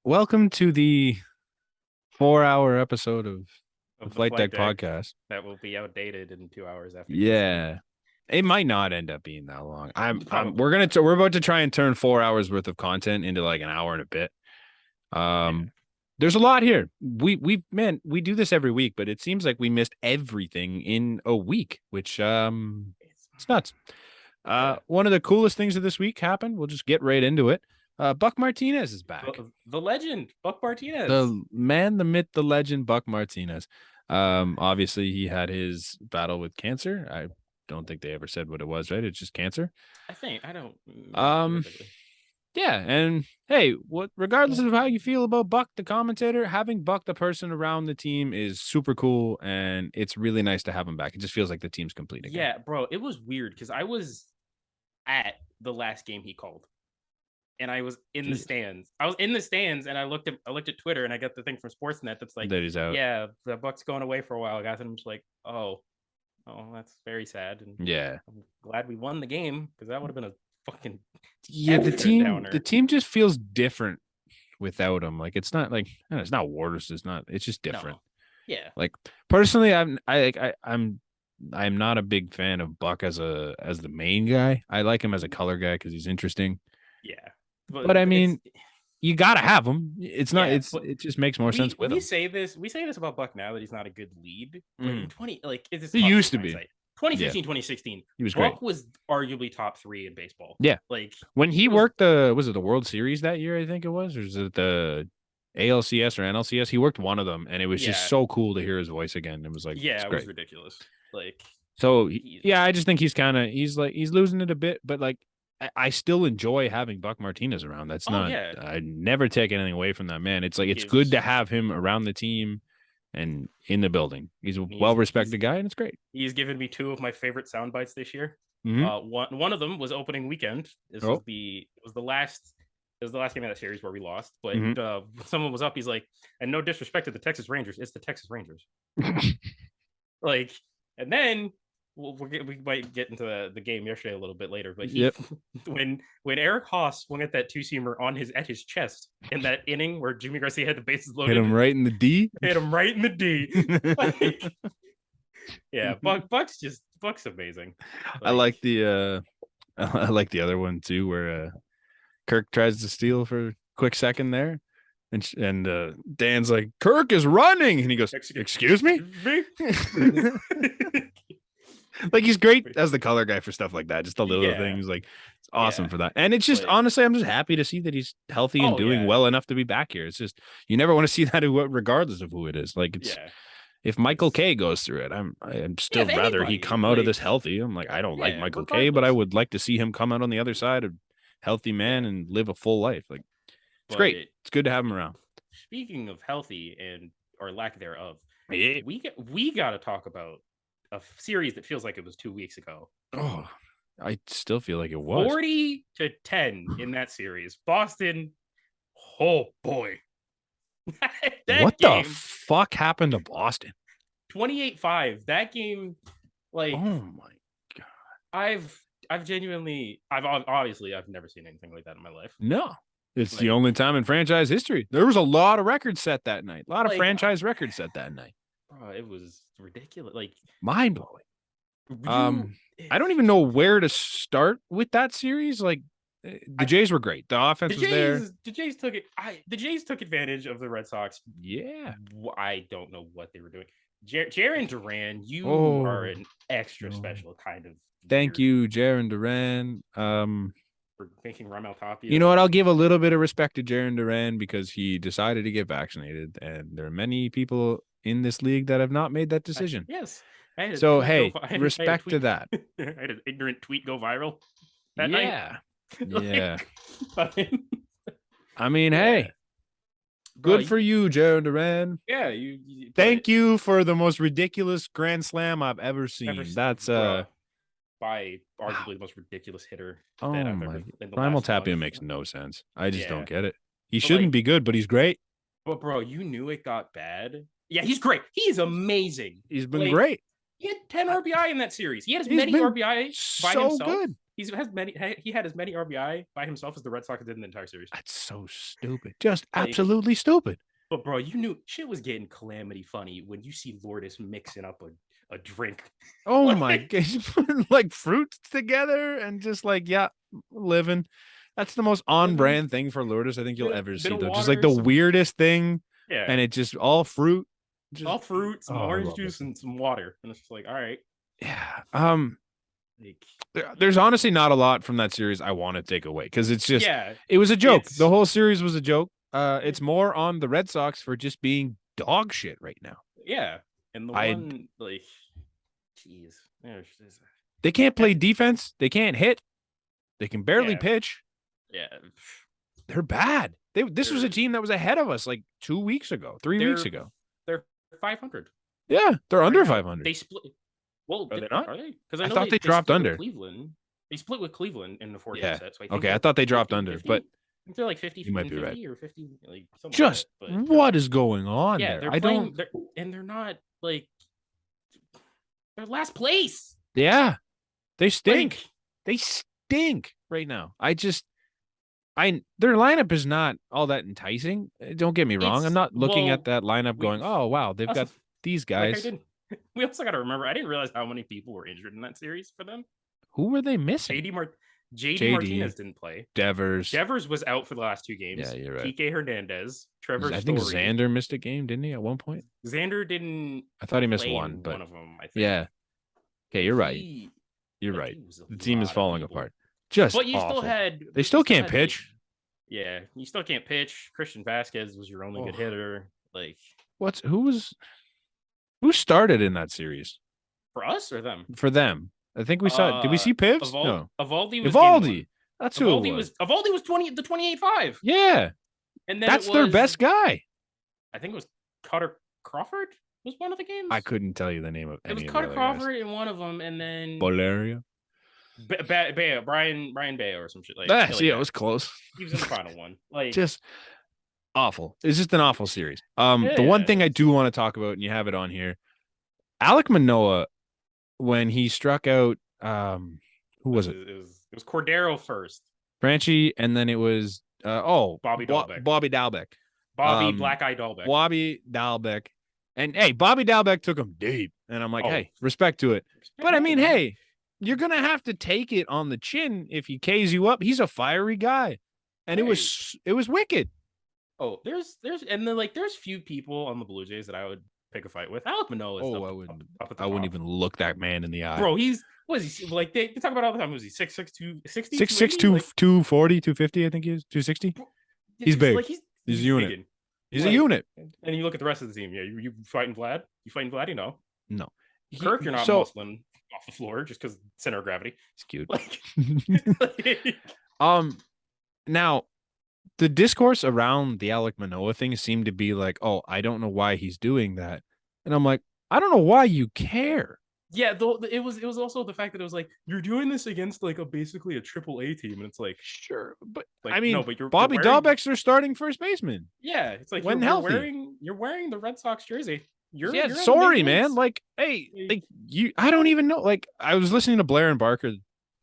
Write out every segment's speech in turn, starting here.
welcome to the 4-hour episode of the The Flight Deck flight deck podcast. that will be outdated in 2 hours after you listen to it. Yeah, it might not end up being that long. Probably We're about to try and turn 4 hours worth of content into like an hour and a bit. yeah. There's a lot here. We do this every week, but it seems like we missed everything in a week, which it's nuts. Yeah. One of the coolest things of this week happened. We'll just get right into it. Buck Martinez is back. The legend, Buck Martinez. The man, the myth, the legend, Buck Martinez. Obviously he had his battle with cancer. I don't think they ever said what it was, right? It's just cancer. I don't. Um, yeah, and hey, regardless of how you feel about Buck, the commentator, having Buck the person around the team is super cool, and it's really nice to have him back. It just feels like the team's complete again. Yeah, bro, it was weird because I was at the last game he called, and I was in the stands. I was in the stands, and I looked at Twitter, and I got the thing from Sportsnet that's like, that he's out. Yeah, the Buck's going away for a while, guys. And I'm just like, oh, that's very sad. And Yeah, I'm glad we won the game because that would have been a fucking the team just feels different without him. Like it's not Waters. It's just different. No. Yeah. Like personally, I'm not a big fan of Buck as the main guy. I like him as a color guy because he's interesting. Yeah. But I mean, you gotta have him. It's not. It just makes more sense with him. We say this about Buck now that he's not a good lead. But in he used to be. 2015, 2016. He was great. Buck was arguably top 3 in baseball. Yeah. Like when he worked was it the World Series that year? I think it was, or is it the ALCS or NLCS? He worked one of them, and it was just so cool to hear his voice again. It was like, it was ridiculous. Like, so I just think he's losing it a bit, but like I still enjoy having Buck Martinez around. That's I never take anything away from that man. It's like it's good to have him around the team and in the building. He's a well-respected guy, and it's great. He's given me 2 of my favorite sound bites this year. Mm-hmm. One of them was opening weekend. It was the last game of that series where we lost. But someone was up. He's like, and no disrespect to the Texas Rangers, it's the Texas Rangers. Like, and then we might get into the game yesterday a little bit later. But when Eric Haas swung at that 2-seamer at his chest in that inning where Jimmy Garcia had the bases loaded, hit him right in the D. Like, yeah, Buck's amazing. Like, I like the other one too, where Kirk tries to steal for a quick second there, and Dan's like, Kirk is running, and he goes, excuse me. Like, he's great as the color guy for stuff like that, just the little things. Like, it's awesome for that. And it's just, honestly, I'm just happy to see that he's healthy and doing well enough to be back here. It's just, you never want to see that regardless of who it is. Like, it's if Michael K goes through it, I'm still rather he come out of this healthy. I'm like, I don't like Michael K, but I would like to see him come out on the other side of healthy man and live a full life. Like, it's great. It's good to have him around. Speaking of healthy or lack thereof, we got to talk about a series that feels like it was 2 weeks ago. Oh, I still feel like it was 40-10 in that series. Boston. Oh boy. What the fuck happened to Boston? 28-5. That game, like, oh my god. I've obviously never seen anything like that in my life. No. It's the only time in franchise history. There was a lot of records set that night. A lot of franchise records set that night. It was ridiculous. Like, mind-blowing. I don't even know where to start with that series. Like, the Jays were great. The offense was there. The Jays took it. The Jays took advantage of the Red Sox. Yeah. I don't know what they were doing. Jarren Duran, you are an extra special kind of. Thank you, Jarren Duran. For thinking Ramel Tapia. You know what? I'll give a little bit of respect to Jarren Duran because he decided to get vaccinated, and there are many people in this league that have not made that decision. Yes. So hey, respect to that. I had an ignorant tweet go viral that night. Yeah. I mean, hey, good for you, Jarren Duran. Yeah, thank you for the most ridiculous grand slam I've ever seen. That's by arguably the most ridiculous hitter. Oh my! Primal Tapia makes no sense. I just don't get it. He shouldn't be good, but he's great. But bro, you knew it got bad. Yeah, he's great. He's amazing. He's been great. He had 10 RBI in that series. He had as many RBI by himself. Good. he had as many RBI by himself as the Red Sox did in the entire series. That's so stupid. Just absolutely stupid. But bro, you knew shit was getting calamity funny when you see Lourdes mixing up a drink. Oh my god, putting like fruits together and just like living. That's the most on brand thing for Lourdes I think you'll ever see though. Just like the weirdest thing. Yeah. And it just all fruit. All fruit, some orange juice, and some water. And it's just like, all right. Yeah. There's honestly not a lot from that series I want to take away because it's just it was a joke. The whole series was a joke. It's more on the Red Sox for just being dog shit right now. Yeah. And the one like jeez. They can't play defense. They can't hit. They can barely pitch. Yeah. They're bad. This was a team that was ahead of us like 2 weeks ago, 3 weeks ago. They're 500. Yeah, they're under 500. They split. Well, are they not? Are they? Because I thought they dropped under. Cleveland. They split with Cleveland in the fourth set. So I thought they dropped under, 50. but they're like 50. You might be right. Or 50. Like just like that, what is going on there? They're not like they're last place. Yeah, they stink. They stink right now. Their lineup is not all that enticing. Don't get me wrong. I'm not looking at that lineup going, oh wow, they've got these guys. Like we also got to remember, I didn't realize how many people were injured in that series for them. Who were they missing? JD Martinez didn't play. Devers was out for the last 2 games. Yeah, you're right. Kike Hernandez, Trevor I think Xander missed a game, didn't he, at one point? Xander didn't. I thought he missed one, but one of them, I think. Yeah. Okay, you're right. You're right. The team is falling apart. Just but you awful. They still can't pitch. Yeah, you still can't pitch. Christian Vasquez was your only good hitter. Like who started in that series? For us or them? For them. I think we saw. Did we see Pivs? No. Evaldi. That's who it was. Evaldi was 28.5. Yeah. And then that's their best guy. I think it was Cutter Crawford was one of the games. I couldn't tell you the name of any of the Cutter Crawford in one of them, and then Valeria. Brian Bayo or some shit like that. Yeah, it was close. He was in the final one. Like just awful. It's just an awful series. The one thing I do want to talk about, and you have it on here, Alek Manoah, when he struck out, who was it? It was Cordero first, Franchi, and then it was Bobby Dahlbeck. Bobby Dahlbeck. Black Eye Dahlbeck. Bobby Dahlbeck. And hey, Bobby Dahlbeck took him deep. And I'm like, hey, respect to it. But I mean, hey, you're gonna have to take it on the chin if he K's you up. He's a fiery guy. And it was wicked. Oh, there's few people on the Blue Jays that I would pick a fight with. Alek Manoah is I wouldn't even look that man in the eye. Bro, what is he like? They talk about all the time. Was he 6'6", 260? 6'6", 240, 250, I think he is. 260. He's big. Like, he's a unit. He's a unit. And you look at the rest of the team. Yeah, you fighting Vlad? You fighting Vlad? No. Kirk, you're not muscling off the floor just because center of gravity. It's cute. Now, the discourse around the Alek Manoah thing seemed to be like, oh, I don't know why he's doing that. And I'm like, I don't know why you care. Yeah, it was also the fact that it was like, you're doing this against like basically a AAA team, and it's like, sure, but like, I mean, no, but Bobby Dahlbeck's their starting first baseman. Yeah, it's like when you're wearing the Red Sox jersey. You're sorry, man. Like, hey, like I don't even know. Like, I was listening to Blair and Barker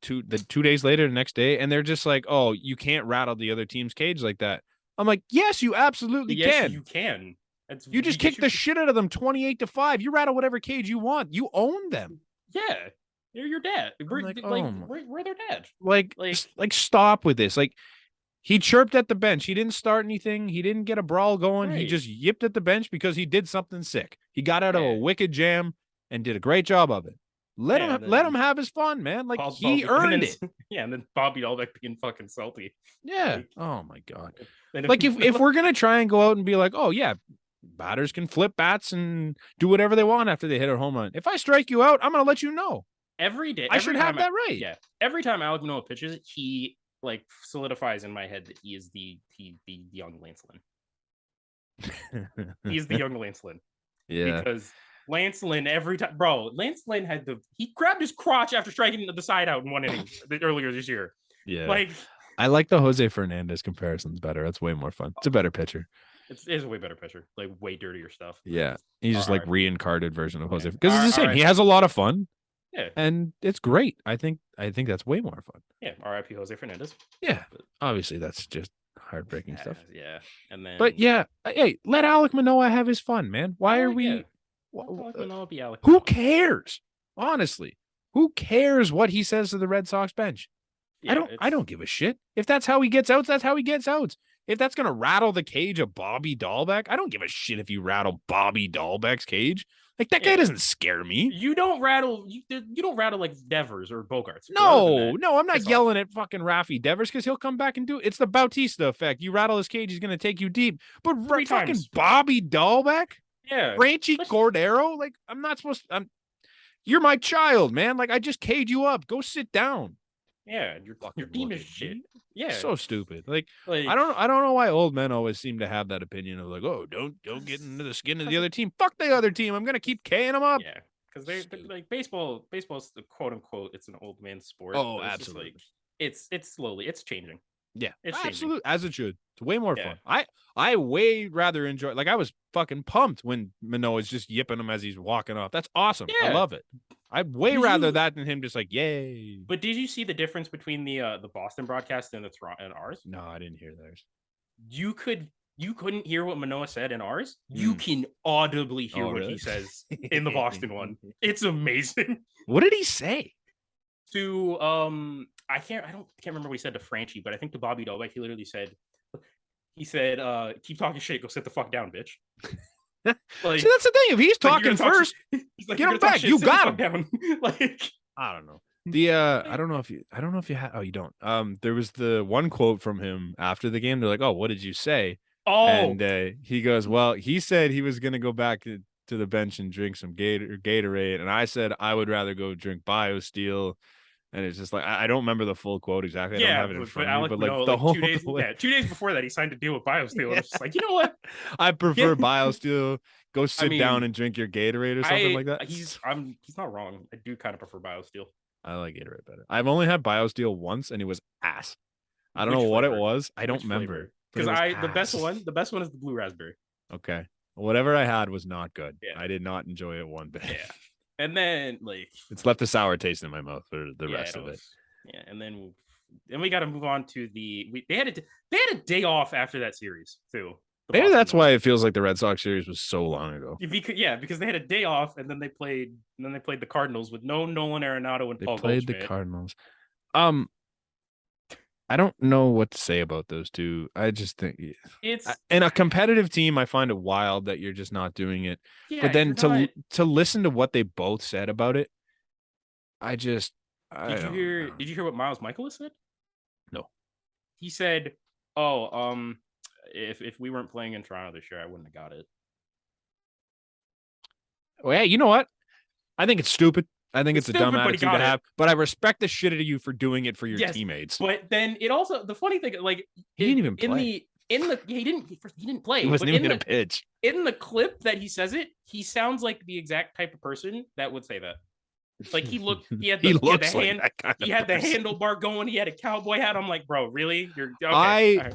2 days later, the next day, and they're just like, oh, you can't rattle the other team's cage like that. I'm like, yes, you absolutely can. You can. You just kick the shit out of them 28-5. You rattle whatever cage you want. You own them. Yeah. They're your dad. We're their dad. Like stop with this. Like, he chirped at the bench. He didn't start anything. He didn't get a brawl going. Right. He just yipped at the bench because he did something sick. He got out of a wicked jam and did a great job of it. Let him have his fun, man. Like, he earned it. Yeah, and then Bobby Dahlbeck being fucking salty. Yeah. Like, oh my God. Like, if we're gonna try and go out and be like, oh yeah, batters can flip bats and do whatever they want after they hit a home run. If I strike you out, I'm gonna let you know. Every day. I should have that right. Yeah. Every time Alek Manoah pitches, he like solidifies in my head that he is the young Lance Lynn. He's the young Lance Lynn. Yeah. Because Lance Lynn, every time, bro, Lance Lynn he grabbed his crotch after striking the side out in one inning earlier this year. Yeah. Like, I like the Jose Fernandez comparisons better. That's way more fun. It's a better pitcher. It is a way better pitcher. Like, way dirtier stuff. Yeah. He's just like reincarnated version of Jose. Because it's the same. He has a lot of fun. Yeah. And it's great. I think that's way more fun. Yeah. R.I.P. Jose Fernandez. Yeah. But obviously, that's just heartbreaking stuff. Yeah. And then. But yeah, hey, let Alek Manoah have his fun, man. Why are we? Alek Manoah be Alek Who Manoah. cares? Honestly, who cares what he says to the Red Sox bench? Yeah, I don't give a shit. If that's how he gets outs, that's how he gets outs. If that's gonna rattle the cage of Bobby Dahlbeck, I don't give a shit if you rattle Bobby Dahlbeck's cage. Like that guy doesn't scare me. You don't rattle. You don't rattle like Devers or Bogarts. No, I'm not yelling at fucking Rafi Devers because he'll come back and do it. It's the Bautista effect. You rattle his cage, he's gonna take you deep. But fucking Bobby Dahlbeck, Franchy Cordero, like I'm not supposed to. You're my child, man. Like I just caged you up. Go sit down. Yeah, your team is shit. Yeah, so stupid. Like I don't know why old men always seem to have that opinion of like, oh, don't get into the skin of the other team. Fuck the other team. I'm gonna keep K'ing them up. Yeah, because they're like baseball. Baseball's the quote unquote. It's an old man sport. Oh, absolutely. It's slowly. It's changing. Yeah, it's absolutely as it should. It's way more fun. I way rather enjoy. Like I was fucking pumped when Manoah's just yipping him as he's walking off. That's awesome. I love it. I'd way rather that than him just like yay. But did you see the difference between the Boston broadcast and and ours? No, I didn't hear theirs. You couldn't hear what Manoah said in ours. You can audibly hear what he says in the Boston one. It's amazing. What did he say? To I can't remember what he said to Franchy, but I think to Bobby Dahlbeck, he literally said, keep talking shit, go sit the fuck down, bitch. Like, see, that's the thing. If he's talking first, like, get him back. You got him. Down. Like, I don't know. The I don't know if you had. Oh, you don't. There was the one quote from him after the game. They're like, "Oh, what did you say?" Oh, and he goes, "Well, he said he was gonna go back to the bench and drink some Gatorade, and I said I would rather go drink BioSteel." And it's just like I don't remember the full quote exactly. I don't have it in front of me, but like the whole 2 days before that, he signed a deal with BioSteel. And it's just like, you know what? I prefer BioSteel. Go sit down and drink your Gatorade or something like that. He's not wrong. I do kind of prefer BioSteel. I like Gatorade better. I've only had BioSteel once, and it was ass. I don't know what it was. I don't remember. Because the best one is the blue raspberry. Okay, whatever I had was not good. Yeah. I did not enjoy it one bit. Yeah. And then like it's left a sour taste in my mouth for the rest of it. Yeah, and then we got to move on to they had a day off after that series too. Maybe that's why it feels like the Red Sox series was so long ago. Because they had a day off and then they played the Cardinals with no Nolan Arenado and Paul Goldschmidt. They played the Cardinals. I don't know what to say about those two. I just think it's in a competitive team. I find it wild that you're just not doing it. Yeah, but then to listen to what they both said about it, did you hear what Miles Michaelis said? No. He said, "Oh, if we weren't playing in Toronto this year, I wouldn't have got it." Well, hey, you know what? I think it's stupid. I think it's a dumb attitude to have, but I respect the shit out of you for doing it for your teammates. But then it also, the funny thing, like he didn't even play. He didn't play. He wasn't even gonna pitch. In the clip that he says it, he sounds like the exact type of person that would say that. Like he had the handlebar going. He had a cowboy hat. I'm like, bro, really? You're okay.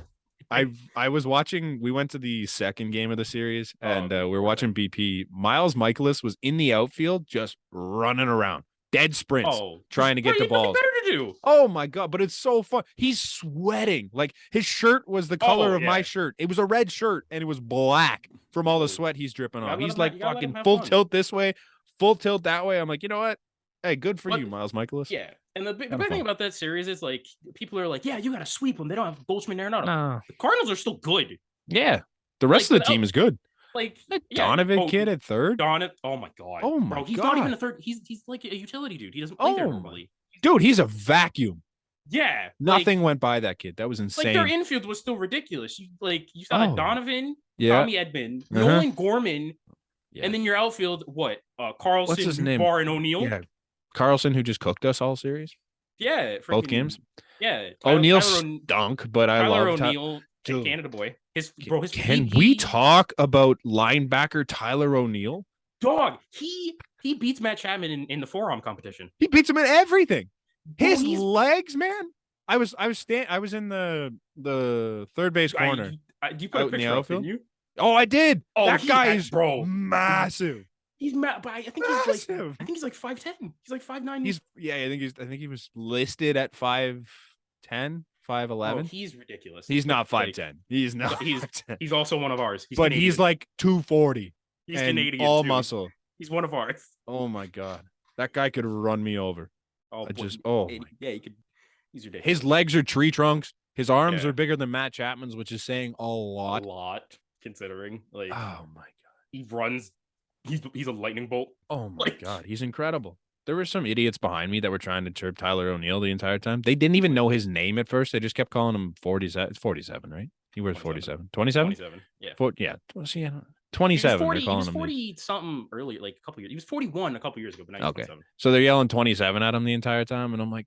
I was watching. We went to the second game of the series, and we were watching BP. Miles Michaelis was in the outfield, just running around, dead sprints, trying to get the balls. Better to do. Oh my god! But it's so fun. He's sweating. Like his shirt was the color of my shirt. It was a red shirt, and it was black from all the sweat he's dripping on. He's like fucking full tilt this way, full tilt that way. I'm like, you know what? Hey, good for you, Miles Michaelis. Yeah. And the big thing about that series is like people are like, yeah, you got to sweep them. They don't have Goldschmidt and Arenado. No. The Cardinals are still good. Yeah, the rest of the team is good. Like Donovan kid at third. Oh my god. Oh my god. He's not even a third. He's like a utility dude. He doesn't play there normally. Dude, he's a vacuum. Yeah. Nothing went by that kid. That was insane. Like their infield was still ridiculous. You saw Donovan, Tommy Edman, Nolan Gorman, and then your outfield. What? Carlson, what's his name? Barr, and O'Neill. Yeah. Carlson, who just cooked us all series. Yeah, both games. Yeah, O'Neill stunk, but I love O'Neill, Canada boy. Can we talk about linebacker Tyler O'Neill? Dog, he beats Matt Chapman in the forearm competition. He beats him in everything. His legs, man. I was in the third base corner. You put a picture up, didn't you? Oh, I did. Oh, that guy is massive. He's mad, but I think he's like, I think he's like 5'10". He's like 5'9". I think he was listed at 5'10", 5'11". Oh, he's ridiculous. He's not 5'10". He's not. He's also one of ours. He's but Canadian. He's like 240. He's and Canadian, all too. muscle. He's one of ours. Oh my god, that guy could run me over. Yeah, he could. He's ridiculous. His legs are tree trunks. His arms are bigger than Matt Chapman's, which is saying a lot. A lot, considering. Like, oh my god, he runs. He's a lightning bolt. Oh my god, he's incredible. There were some idiots behind me that were trying to chirp Tyler O'Neill the entire time. They didn't even know his name at first. They just kept calling him 47. It's 47, right? He wears 47. 27? 27. Yeah. 27. 40, he was 40 something earlier, like a couple years. He was 41 a couple years ago, but now he's 27. So they're yelling 27 at him the entire time, and I'm like,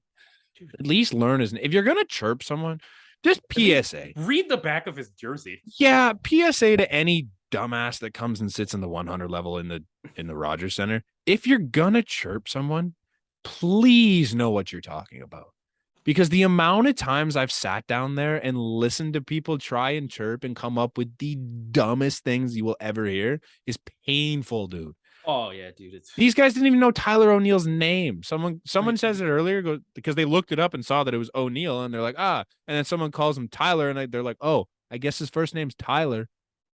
dude, at least learn his name. If you're gonna chirp someone, just PSA. Read the back of his jersey. Yeah, PSA to any dumbass that comes and sits in the 100 level in the Rogers Center. If you're gonna chirp someone, please know what you're talking about. Because the amount of times I've sat down there and listened to people try and chirp and come up with the dumbest things you will ever hear is painful, dude. Oh yeah, dude. These guys didn't even know Tyler O'Neill's name. Someone says it earlier because they looked it up and saw that it was O'Neill, and they're like, and then someone calls him Tyler, and they're like, oh, I guess his first name's Tyler.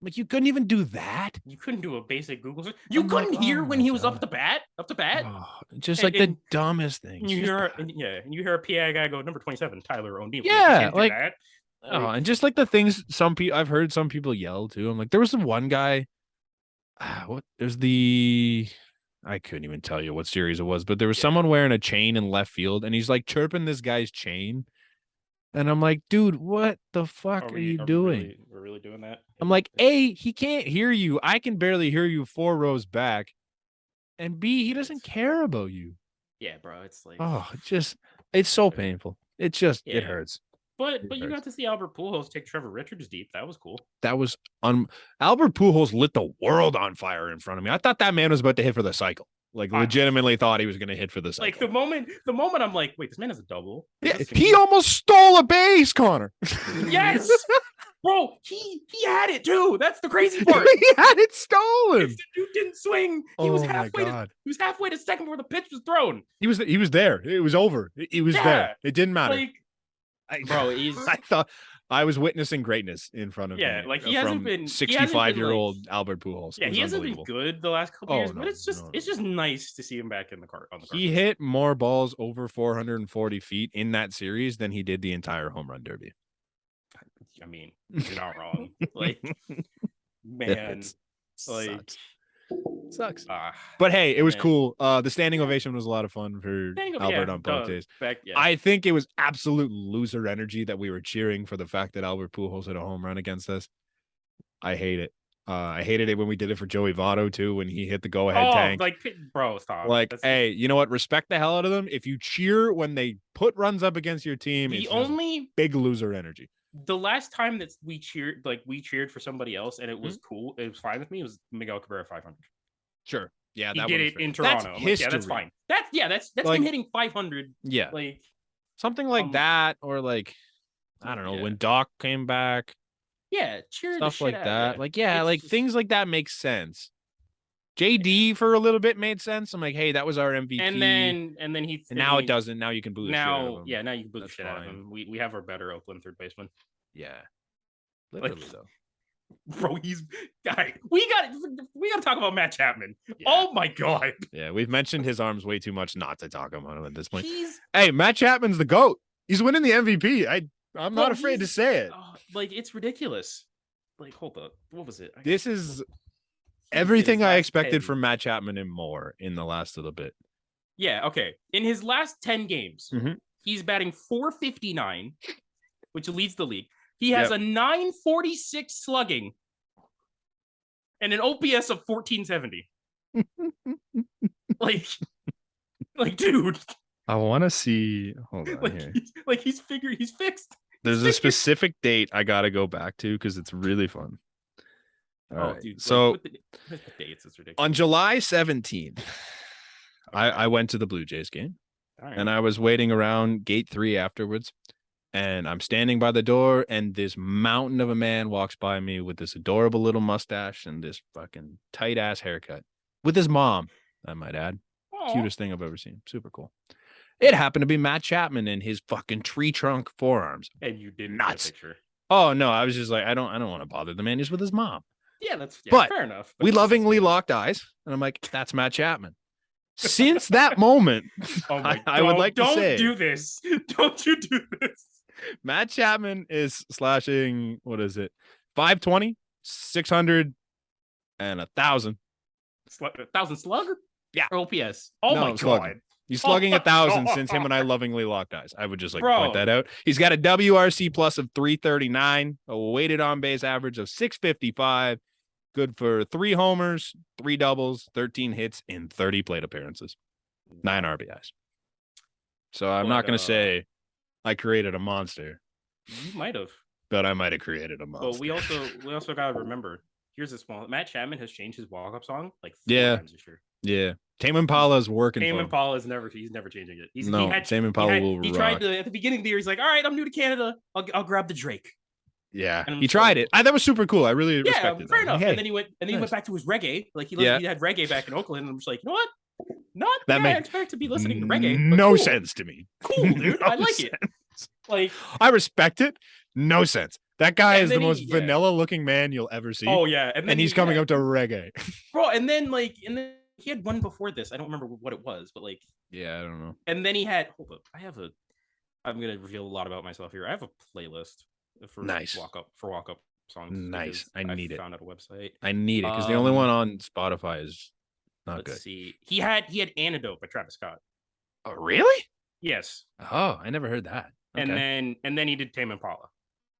Like, you couldn't even do that. You couldn't do a basic Google search. You couldn't hear when he was up to bat. Oh, just like the dumbest things. You hear a PI guy go, number 27, Tyler O'Neill. Yeah, like that. And just like the things I've heard some people yell too. I'm like, there was the one guy. I couldn't even tell you what series it was, but there was someone wearing a chain in left field, and he's like chirping this guy's chain. And I'm like, dude, what the fuck are you doing? We're really doing that? I'm like, A, he can't hear you. I can barely hear you 4 rows back. And B, he doesn't care about you. Yeah, bro. It's like, it's so painful. It hurts. But you got to see Albert Pujols take Trevor Richards deep. That was cool. That was Albert Pujols lit the world on fire in front of me. I thought that man was about to hit for the cycle. Like, legitimately thought he was going to hit for the cycle. Like, the moment I'm like, wait, this man has a double. Yeah, he almost stole a base, Konnor. Yes. Bro, he had it too. That's the crazy part. He had it stolen. The dude didn't swing. He was halfway to second before the pitch was thrown. He was there. It was over. He was there. It didn't matter. Like, I thought I was witnessing greatness in front of me. Yeah, like, he hasn't been 65-year-old Albert Pujols. Yeah, he hasn't been good the last couple years, but it's just nice to see him back in the car. He hit more balls over 440 feet in that series than he did the entire home run derby. I mean, you're not wrong. Like, man, sucks. But hey, it was cool. The standing ovation was a lot of fun for Albert on both days. I think it was absolute loser energy that we were cheering for the fact that Albert Pujols hit a home run against us. I hate it. I hated it when we did it for Joey Votto too, when he hit the go-ahead tank. Like, bro, stop. Like, hey, you know what? Respect the hell out of them. If you cheer when they put runs up against your team, it's only big loser energy. The last time that we cheered for somebody else and it was cool, it was fine with me. It was Miguel Cabrera 500. Sure. Yeah, he did it in Toronto. That's that's fine. That's like, him hitting 500. Yeah, like something like that, or like, I don't know, when Doc came back. Yeah, cheer stuff like that. Like, like things like that make sense. JD for a little bit made sense. I'm like, hey, that was our MVP. And then now it doesn't. Now you can boo the shit out of him. Yeah, now you can boo the shit out of him. We have our better Oakland third baseman. Yeah. Literally, though. Bro, we got to talk about Matt Chapman. Yeah. Oh my god. Yeah, we've mentioned his arms way too much not to talk about him at this point. Hey, Matt Chapman's the GOAT. He's winning the MVP. I'm not afraid to say it. Like, it's ridiculous. Like, hold up. What was it? This is everything I expected from Matt Chapman and more in the last little bit. Yeah, okay. In his last 10 games, he's batting .459, which leads the league. He has a .946 slugging and an OPS of 1470. like, dude. I want to see. Hold on here. He's fixed. There's a specific date I got to go back to because it's really fun. All right. Dude, so the dates, it's ridiculous. On July 17th, I went to the Blue Jays game, and I was waiting around gate 3 afterwards, and I'm standing by the door, and this mountain of a man walks by me with this adorable little mustache and this fucking tight ass haircut. with his mom, I might add. Aww. Cutest thing I've ever seen. Super cool. It happened to be Matt Chapman in his fucking tree trunk forearms. And you did nuts. Get a picture. Oh no, I was just like, I don't want to bother the man. He's with his mom. Yeah, that's fair enough. We lovingly locked eyes, and I'm like, that's Matt Chapman. Since that moment, I would like to say, don't do this. Don't you do this. Matt Chapman is slashing, what is it? 520, 600, and 1,000. 1,000 slug? Yeah. Or OPS. Oh my slugging. God. He's slugging 1,000 since him and I lovingly locked eyes. I would just like point that out. He's got a WRC plus of 339, a weighted on base average of 655, good for 3 homers, 3 doubles, 13 hits in 30 plate appearances, 9 RBIs. So I'm not going to say I created a monster. You might have. But I might have created a monster. But we also got to remember, here's a small, Matt Chapman has changed his walk-up song like 4 times this year. Yeah. Tame Impala's working. Tame Impala is never changing it. Tame Impala will rock. He tried at the beginning of the year. He's like, all right, I'm new to Canada. I'll grab the Drake. Yeah, he tried it. That was super cool. I really respected fair that. enough. Hey, and then he went back to his reggae. Like he had reggae back in Oakland, and I'm just like, you know what? Not that I expect to be listening to reggae. No cool. Sense to me. Cool, dude. I like it. Like I respect it. No sense. That guy is the most vanilla looking man you'll ever see. Oh yeah, and he's coming up to reggae, bro. And then he had one before this. I don't remember what it was, but like I don't know. And then he had hold up. I'm gonna reveal a lot about myself here. I have a playlist for walk up songs. Nice. I need it. Found out a website. I need it because the only one on Spotify is not good. Let's see. He had Antidote by Travis Scott. Oh really? Yes. Oh, I never heard that. Okay. And then he did Tame Impala.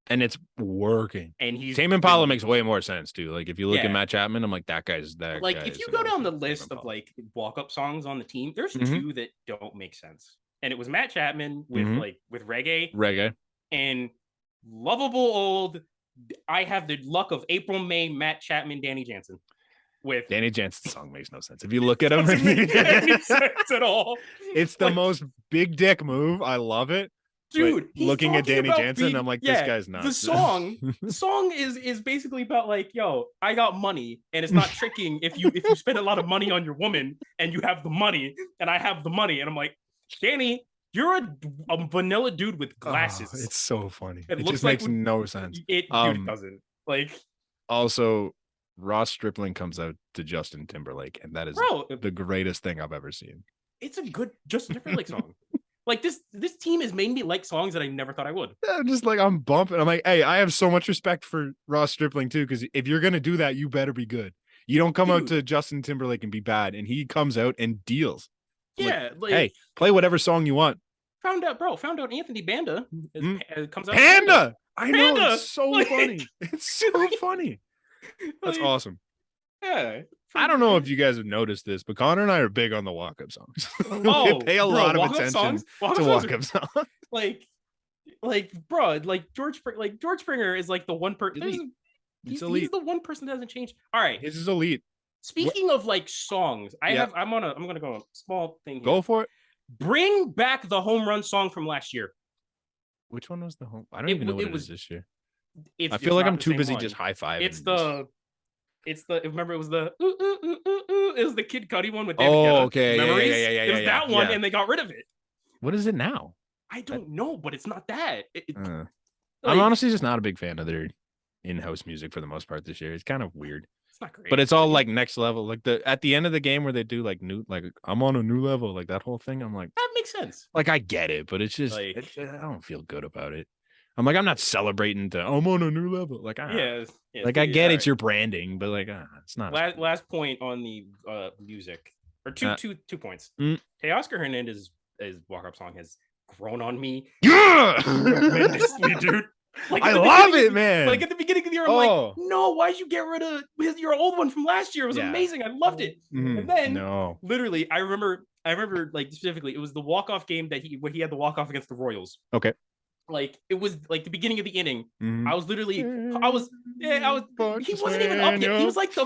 And it's working. And Tame Impala makes way more sense too. Like if you look at Matt Chapman, I'm like that guy's that. Like if you go down the list of like walk-up songs on the team, there's 2 that don't make sense. And it was Matt Chapman with reggae, and lovable old. I have the luck of April May Matt Chapman, Danny Jansen. With Danny Jansen's song makes no sense if you look at him. Doesn't make any sense at all. It's the most big dick move. I love it. Dude, looking at Danny Jansen, I'm like, this guy's nuts. The song is basically about like, yo, I got money, and it's not tricking if you spend a lot of money on your woman and you have the money, and I have the money, and I'm like, Danny, you're a vanilla dude with glasses. Oh, it's so funny. It just makes no sense. It doesn't. Like, also, Ross Stripling comes out to Justin Timberlake, and that is the greatest thing I've ever seen. It's a good Justin Timberlake song. Like this team has made me like songs that I never thought I would. I'm just like, I'm bumping. I'm like, hey, I have so much respect for Ross Stripling too, because if you're gonna do that, you better be good. You don't come out to Justin Timberlake and be bad, and he comes out and deals. Yeah, like, hey, play whatever song you want. Found out Anthony Banda comes out. Panda! I know, it's so funny. It's so funny. That's awesome. Yeah. I don't know if you guys have noticed this, but Konnor and I are big on the walk-up songs. We pay a lot of attention to walk-up songs. George Springer is like the one person. He's the one person that hasn't changed. All right, his is elite. Speaking of like songs, I'm gonna go a small thing here. Go for it. Bring back the home run song from last year. Which one was the home? I don't even know what it was this year. I feel like I'm too busy just high-fiving. Remember it was the it was the Kid Cudi one with David Guetta. Okay. Memories? Yeah. It was that one, and they got rid of it. What is it now? I don't know, but it's not that. I'm honestly just not a big fan of their in-house music for the most part this year. It's kind of weird. It's not great. But it's all like next level. Like at the end of the game where they do like I'm on a new level, like that whole thing. I'm like, that makes sense. Like I get it, but it's just I don't feel good about it. I'm like, I'm not celebrating I'm on a new level. Like, I get it's your branding, but like, it's not. Last point on the music, or two points. Teoscar Hernandez's walk-up song has grown on me. Yeah, tremendously, dude. Like I love it, man. Like at the beginning of the year, I'm like, no, why'd you get rid of your old one from last year? It was amazing. I loved it. And then literally, I remember like specifically, it was the walk-off game when he had the walk-off against the Royals. Okay. Like it was like the beginning of the inning. I was he wasn't even up yet. He was like the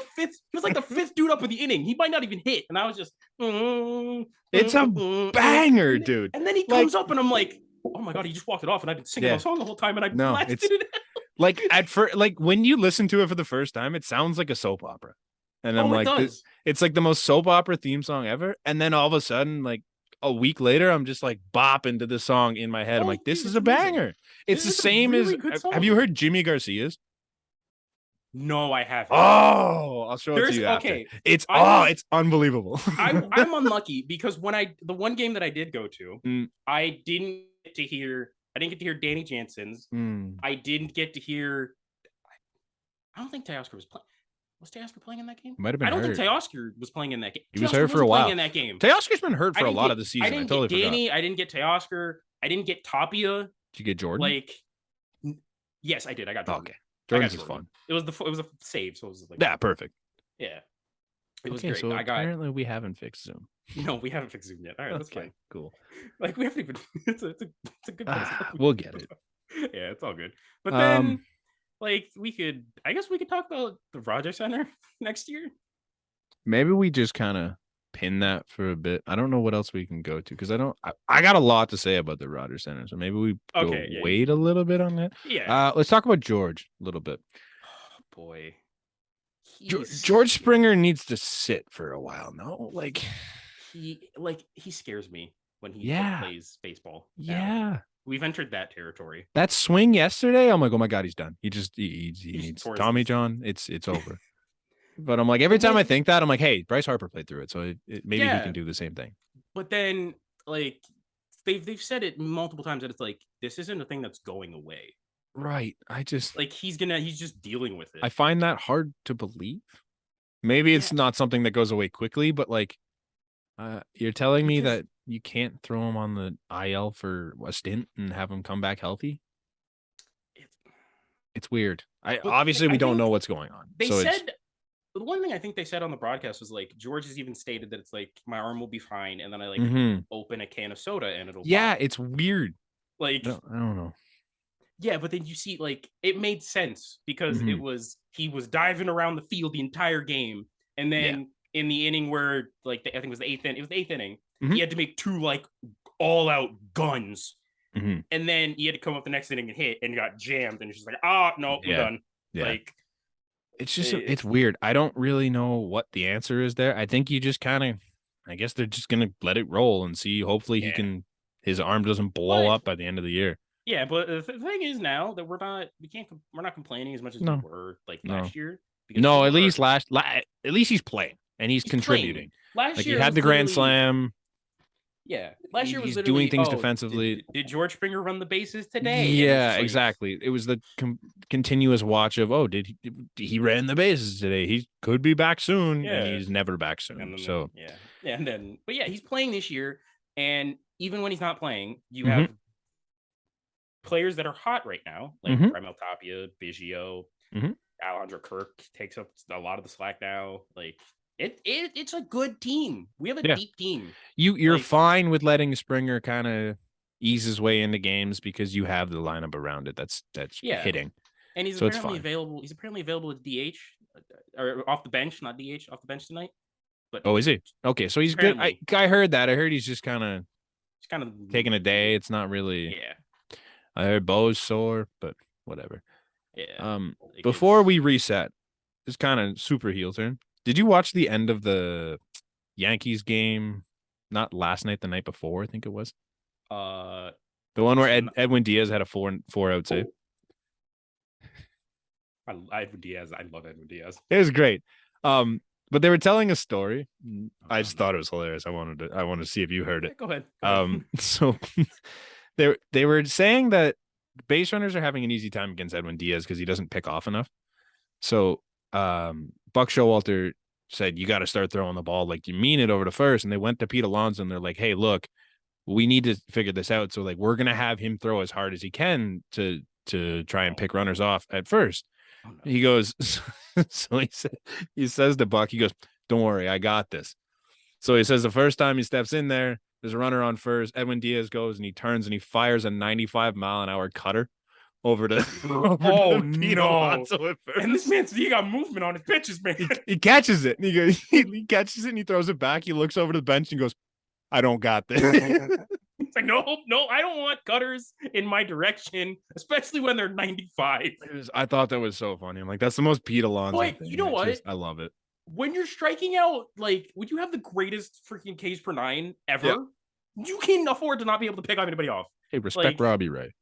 fifth dude up with the inning. He might not even hit. And I was just it's a banger, dude. And then he comes up and I'm like, oh my god, he just walked it off, and I've been singing the song the whole time, and I blasted it. Like at first, like when you listen to it for the first time, it sounds like a soap opera. And I'm like, it's like the most soap opera theme song ever. And then all of a sudden, like a week later, I'm just like bopping to the song in my head. I'm like, this is a banger. It's the same as, have you heard Jimmy Garcia's? No, I haven't. Oh, I'll show it to you after. Okay. It's unbelievable. I'm unlucky because the one game that I did go to, I didn't get to hear Danny Jansen's. I didn't get to hear. I don't think Teoscar was playing. Was Teoscar playing in that game? Might have been. I don't think Teoscar was playing in that game. He was hurt for a while in that game. Teoscar's been hurt for a lot of the season. I didn't get Danny. I didn't get Teoscar. I didn't get Tapia. Did you get Jordan? Like, yes, I did. I got Jordan. Okay. Jordan's is fun. It was a save, so it was like perfect. Yeah, it was great. So apparently we haven't fixed Zoom. No, we haven't fixed Zoom yet. All right, that's fine. Cool. Like we haven't even. It's a good place. We'll get it. Yeah, it's all good. But then, like I guess we could talk about the Rogers Center next year. Maybe we just kind of pin that for a bit. I don't know what else we can go to because I got a lot to say about the Rogers Center, so maybe we wait a little bit on that. Yeah. Let's talk about George a little bit. Oh, boy. George Springer needs to sit for a while. No, like he scares me when he plays baseball. Yeah. We've entered that territory. That swing yesterday, I'm like, oh my God, he's done. He needs Tommy John. It's over. But I'm like, every time I think that, I'm like, hey, Bryce Harper played through it, so maybe he can do the same thing. But then, like, they've said it multiple times that it's like this isn't a thing that's going away. Right. I just like he's just dealing with it. I find that hard to believe. Maybe it's not something that goes away quickly, but like, you're telling me that you can't throw him on the IL for a stint and have him come back healthy? It's weird. Obviously we don't know what's going on. They said. The one thing I think they said on the broadcast was like George has even stated that it's like my arm will be fine, and then I open a can of soda and it'll pop. It's weird. Like I don't know. Yeah, but then you see like it made sense because he was diving around the field the entire game, and then in the inning where like I think it was the eighth inning, he had to make two like all out guns, and then he had to come up the next inning and hit and got jammed, and he's just like, no, I'm done. Like. It's just it's weird. I don't really know what the answer is there. I think you just kind of, I guess they're just gonna let it roll and see. Hopefully his arm doesn't blow up by the end of the year. Yeah, but the thing is now that we're not complaining as much as we were like last year. No, at least at least he's playing and he's contributing. Last year he had the grand slam. Yeah, last year was he's doing things defensively. Did George Springer run the bases today? Yeah, exactly. It was the continuous watch of, did he ran the bases today? He could be back soon, and he's never back soon. But he's playing this year, and even when he's not playing, you have players that are hot right now, like Raimel Tapia, Biggio, Alejandro Kirk takes up a lot of the slack now. Like. It's a good team. We have a deep team. You're fine with letting Springer kind of ease his way into games because you have the lineup around it. That's hitting. And he's apparently available. He's apparently available at DH or off the bench, not DH, off the bench tonight. But is he? Okay, so he's good. I heard that. I heard he's just kind of taking a day. It's not really. Yeah. I heard Bo's sore, but whatever. Yeah. Before we reset, this kind of super heel turn. Did you watch the end of the Yankees game? Not last night, the night before, I think it was. The one where Edwin Diaz had a four out save. Edwin Diaz. I love Edwin Diaz. It was great. But they were telling a story. I just thought it was hilarious. I wanted to see if you heard it. Go ahead. So they were saying that base runners are having an easy time against Edwin Diaz because he doesn't pick off enough. So Buck Showalter said, you got to start throwing the ball like you mean it over to first. And they went to Pete Alonso and they're like, hey, look, we need to figure this out. So like, we're going to have him throw as hard as he can to try and pick runners off at first. Oh, no. He goes, so he says to Buck, he goes, don't worry, I got this. So he says the first time he steps in there, there's a runner on first. Edwin Diaz goes and he turns and he fires a 95-mile-an-hour cutter over to Pete Alonso at first. And this man's he got movement on his pitches, man. He catches it. And he catches it and he throws it back. He looks over to the bench and goes, I don't got this. It's like, no, I don't want cutters in my direction, especially when they're 95. I thought that was so funny. I'm like, that's the most Pete Alonso thing. You know what? I love it. when you're striking out, like, would you have the greatest freaking Ks per nine ever? You can't afford to not be able to pick anybody off. Hey, respect Robbie Ray.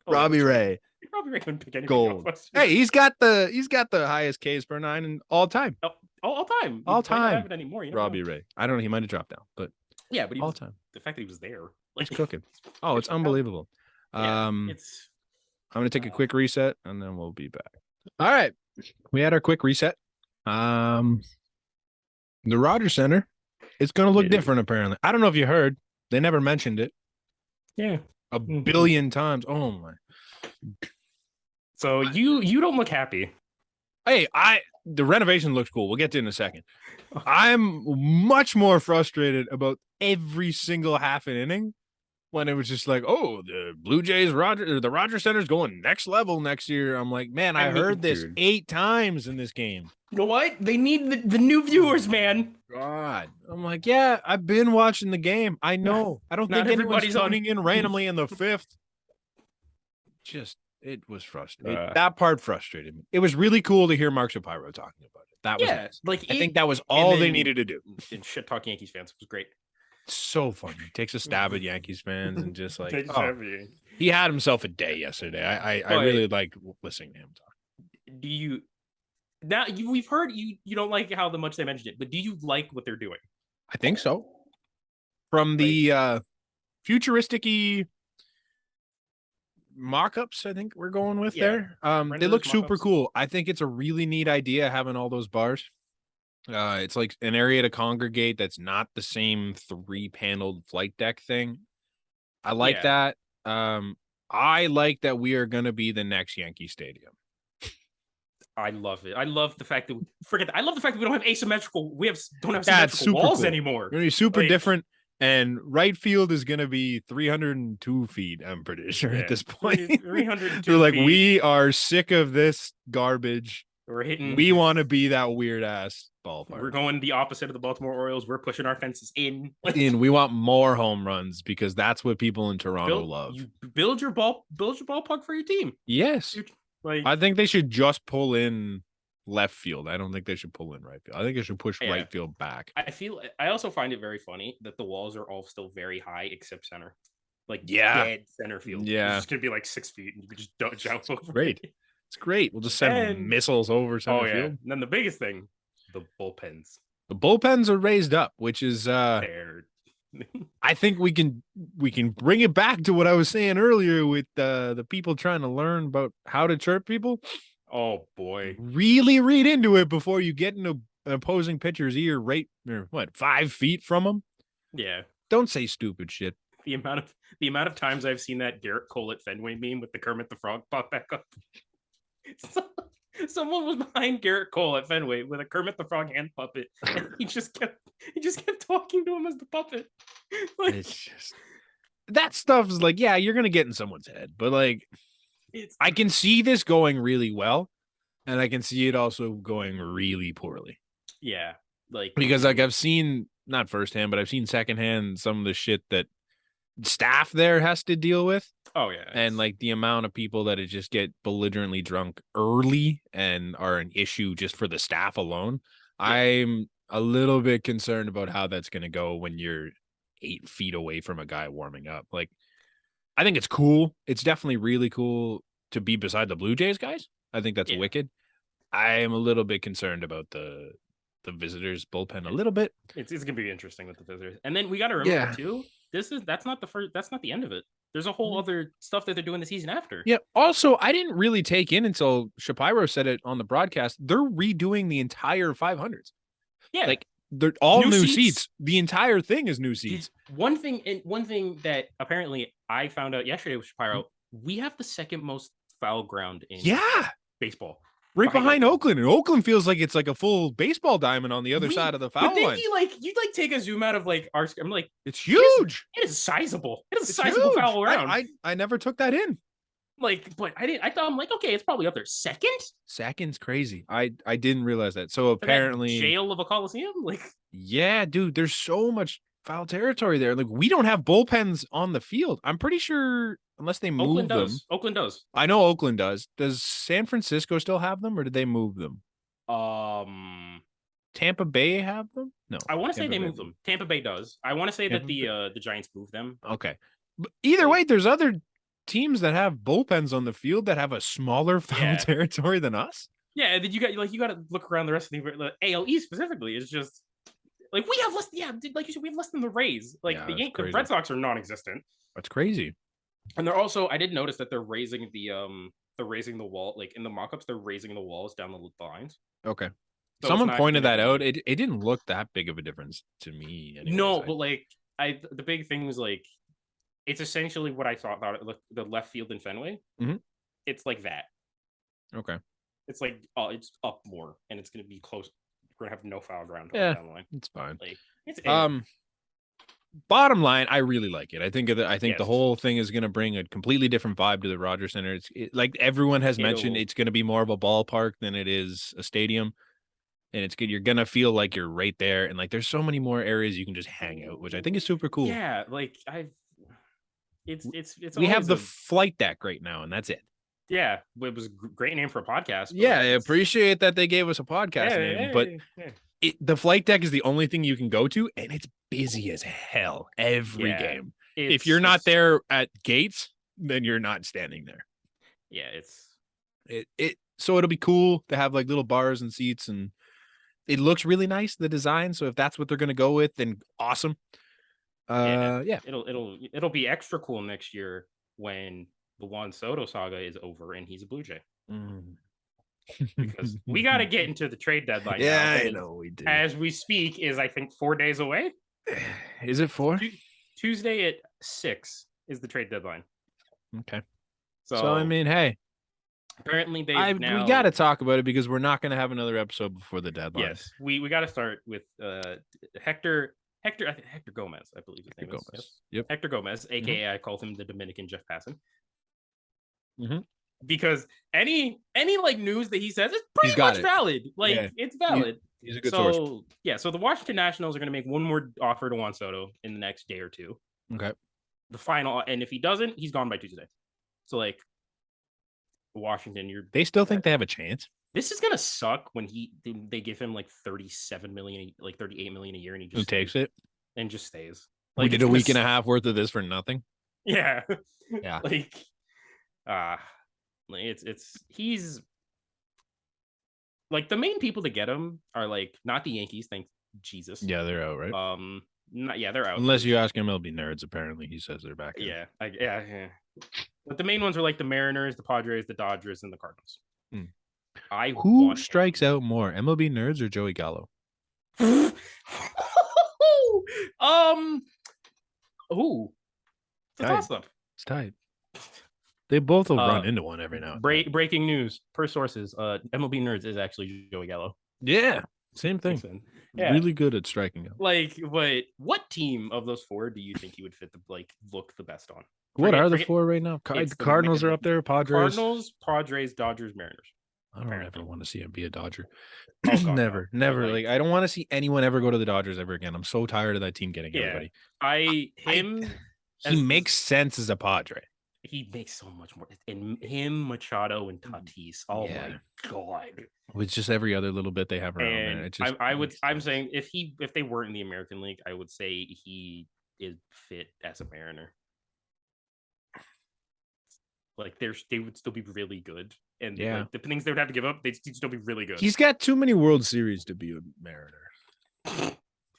Robbie Ray. Robbie Ray couldn't pick anybody Gold. off. Hey, he's got the highest Ks per nine in all time. All time. All time. Might not have it anymore. Robbie Ray. I don't know. He might have dropped down, but yeah, but all time. The fact that he was there, like, he's cooking. Oh, it's unbelievable. Yeah, I'm gonna take a quick reset and then we'll be back. All right, we had our quick reset. The Rogers Center, it's gonna look different apparently. I don't know if you heard. They never mentioned it. Yeah, a billion times. Oh my. So you don't look happy. Hey, the renovation looks cool. We'll get to it in a second. I'm much more frustrated about every single half an inning when it was just like, oh, the Blue Jays the Rogers Center's going next level next year. I'm like, man, I heard this 8 times in this game. You know what? They need the new viewers, man. God. I'm like, yeah, I've been watching the game. I know. I don't think anybody's tuning in randomly in the 5th. It was frustrating. That part frustrated me. It was really cool to hear Mark Shapiro talking about it. That was I think that was all they needed to do. And shit talking Yankees fans was great. So funny. He takes a stab at Yankees fans and just like he had himself a day yesterday. I really liked listening to him talk. We've heard you don't like how much they mentioned it, but do you like what they're doing? I think so. From the futuristic-y mock-ups, I think we're going with there. They look super cool. I think it's a really neat idea having all those bars. It's like an area to congregate that's not the same 3-paneled flight deck thing. I like that. I like that we are going to be the next Yankee Stadium. I love it. I love the fact that I love the fact that we don't have asymmetrical. Don't have symmetrical walls anymore. It's going to be super different. And right field is going to be 302 feet, I'm pretty sure at this point. 302 They're like, we are sick of this garbage. We want to be that weird ass ballpark. We're going the opposite of the Baltimore Orioles. We're pushing our fences in. We want more home runs because that's what people in Toronto love. You build your ballpark for your team. Yes. I think they should just pull in left field. I don't think they should pull in right field. I think they should push right field back. I also find it very funny that the walls are all still very high except center. Dead center field. Yeah. It's just gonna be like 6 feet and you can just don't jump over. Great. It's great. We'll just send missiles over center field. And then the biggest thing, the bullpens. The bullpens are raised up, which is I think we can bring it back to what I was saying earlier with the people trying to learn about how to chirp people. Oh boy. Really read into it before you get into an opposing pitcher's ear 5 feet from them. Yeah. Don't say stupid shit. The amount of times I've seen that Garrett Cole at Fenway meme with the Kermit the Frog pop back up. Someone was behind Garrett Cole at Fenway with a Kermit the Frog hand puppet, and he just kept talking to him as the puppet. It's just that stuff is like, yeah, you're gonna get in someone's head, but like, I can see this going really well, and I can see it also going really poorly. Yeah, because I've seen not firsthand, but I've seen secondhand some of the shit that staff there has to deal with. Oh yeah. And the amount of people that just get belligerently drunk early and are an issue just for the staff alone. Yeah. I'm a little bit concerned about how that's going to go when you're 8 feet away from a guy warming up. I think it's cool. It's definitely really cool to be beside the Blue Jays guys. I think that's wicked. I am a little bit concerned about the visitors bullpen a little bit. It's going to be interesting with the visitors. And then we got to remember too, that's not the end of it. There's a whole other stuff that they're doing the season after. Yeah. Also, I didn't really take in until Shapiro said it on the broadcast. They're redoing the entire 500s. Yeah. They're all new seats. The entire thing is new seats. One thing that apparently I found out yesterday with Shapiro, we have the second most foul ground in baseball. Right behind Oakland. And Oakland feels like it's like a full baseball diamond on the other side of the foul line. You'd take a zoom out of our. I'm like, it's huge. It is sizable. It is a sizable foul around. I never took that in. But I didn't. I thought I'm like, okay, it's probably up there. Second's crazy. I didn't realize that. So apparently, jail of a coliseum. Yeah, dude. There's so much foul territory there. We don't have bullpens on the field. I'm pretty sure. Unless they move them. Oakland does. I know Oakland does. Does San Francisco still have them, or did they move them? Tampa Bay have them? No. I want to say they moved them. Tampa Bay does. I want to say that the Giants moved them. Okay. But either way, there's other teams that have bullpens on the field that have a smaller foul territory than us. Yeah, and then you got to look around the rest of the AL East specifically. It's just like we have less. Yeah, like you said, we have less than the Rays. Like the Red Sox are non-existent. That's crazy. And they're also, I did notice that they're raising the wall, like in the mock-ups, they're raising the walls down the lines. Okay. So someone pointed that out. It didn't look that big of a difference to me. Anyways. No, but like the big thing was like it's essentially what I thought about it. The left field in Fenway. Mm-hmm. It's like that. Okay. It's like it's up more, and it's going to be close. We're gonna have no foul ground down the line. It's fine. Like it's bottom line, I really like it. I think the whole thing is going to bring a completely different vibe to the Rogers Center. It's like everyone has mentioned, it's going to be more of a ballpark than it is a stadium. And it's good. You're going to feel like you're right there. And like, there's so many more areas you can just hang out, which I think is super cool. Yeah. Like it's we have the flight deck right now, and that's it. Yeah. It was a great name for a podcast. Yeah. I appreciate that they gave us a podcast name, but the flight deck is the only thing you can go to, and it's busy as hell every game. If you're not there at gates, then you're not standing there. Yeah. So it'll be cool to have like little bars and seats, and it looks really nice, the design. So if that's what they're going to go with, then awesome. It'll be extra cool next year when the Juan Soto saga is over and he's a Blue Jay. Because we got to get into the trade deadline. Yeah, now. I know we do. As we speak, is I think 4 days away. Is it 4? Tuesday at 6 is the trade deadline. Okay. So I mean, hey. Apparently, we got to talk about it because we're not going to have another episode before the deadline. Yes, we got to start with Hector Gomez, I believe his name is. Yes. Yep. Hector Gomez, aka I called him the Dominican Jeff Passan. Mm-hmm. Because any like news that he says is pretty much valid. Like it's valid. He's a good source. Yeah, so the Washington Nationals are going to make one more offer to Juan Soto in the next day or two. Okay. The final, and if he doesn't, he's gone by Tuesday. So like Washington, they still think they have a chance. This is gonna suck when they give him like 37 million, like 38 million a year, and he just takes it and just stays. Like, we did a week and a half worth of this for nothing. Yeah, yeah. He's like the main people to get him are like not the Yankees, thank Jesus. Yeah, they're out, right? They're out. Unless you ask MLB nerds, apparently he says they're back. Yeah. But the main ones are like the Mariners, the Padres, the Dodgers, and the Cardinals. Who strikes out more, MLB nerds or Joey Gallo? It's a toss-up. It's tight. They both will run into one every now and then. Breaking news per sources: MLB nerds is actually Joey Gallo. Yeah, same thing. Yeah. Really good at striking out. Like, what team of those 4 do you think he would fit look the best on? What are the 4 right now? Cardinals are up there. Padres, Dodgers, Mariners. I don't ever want to see him be a Dodger. Oh, God, never. Like I don't want to see anyone ever go to the Dodgers ever again. I'm so tired of that team getting everybody. He makes sense as a Padre. He makes so much more. And him, Machado, and Tatis. Oh my God! With just every other little bit they have around there. I'm saying if they weren't in the American League, I would say he is fit as a Mariner. Like they would still be really good, and like, the things they would have to give up, they'd still be really good. He's got too many World Series to be a Mariner.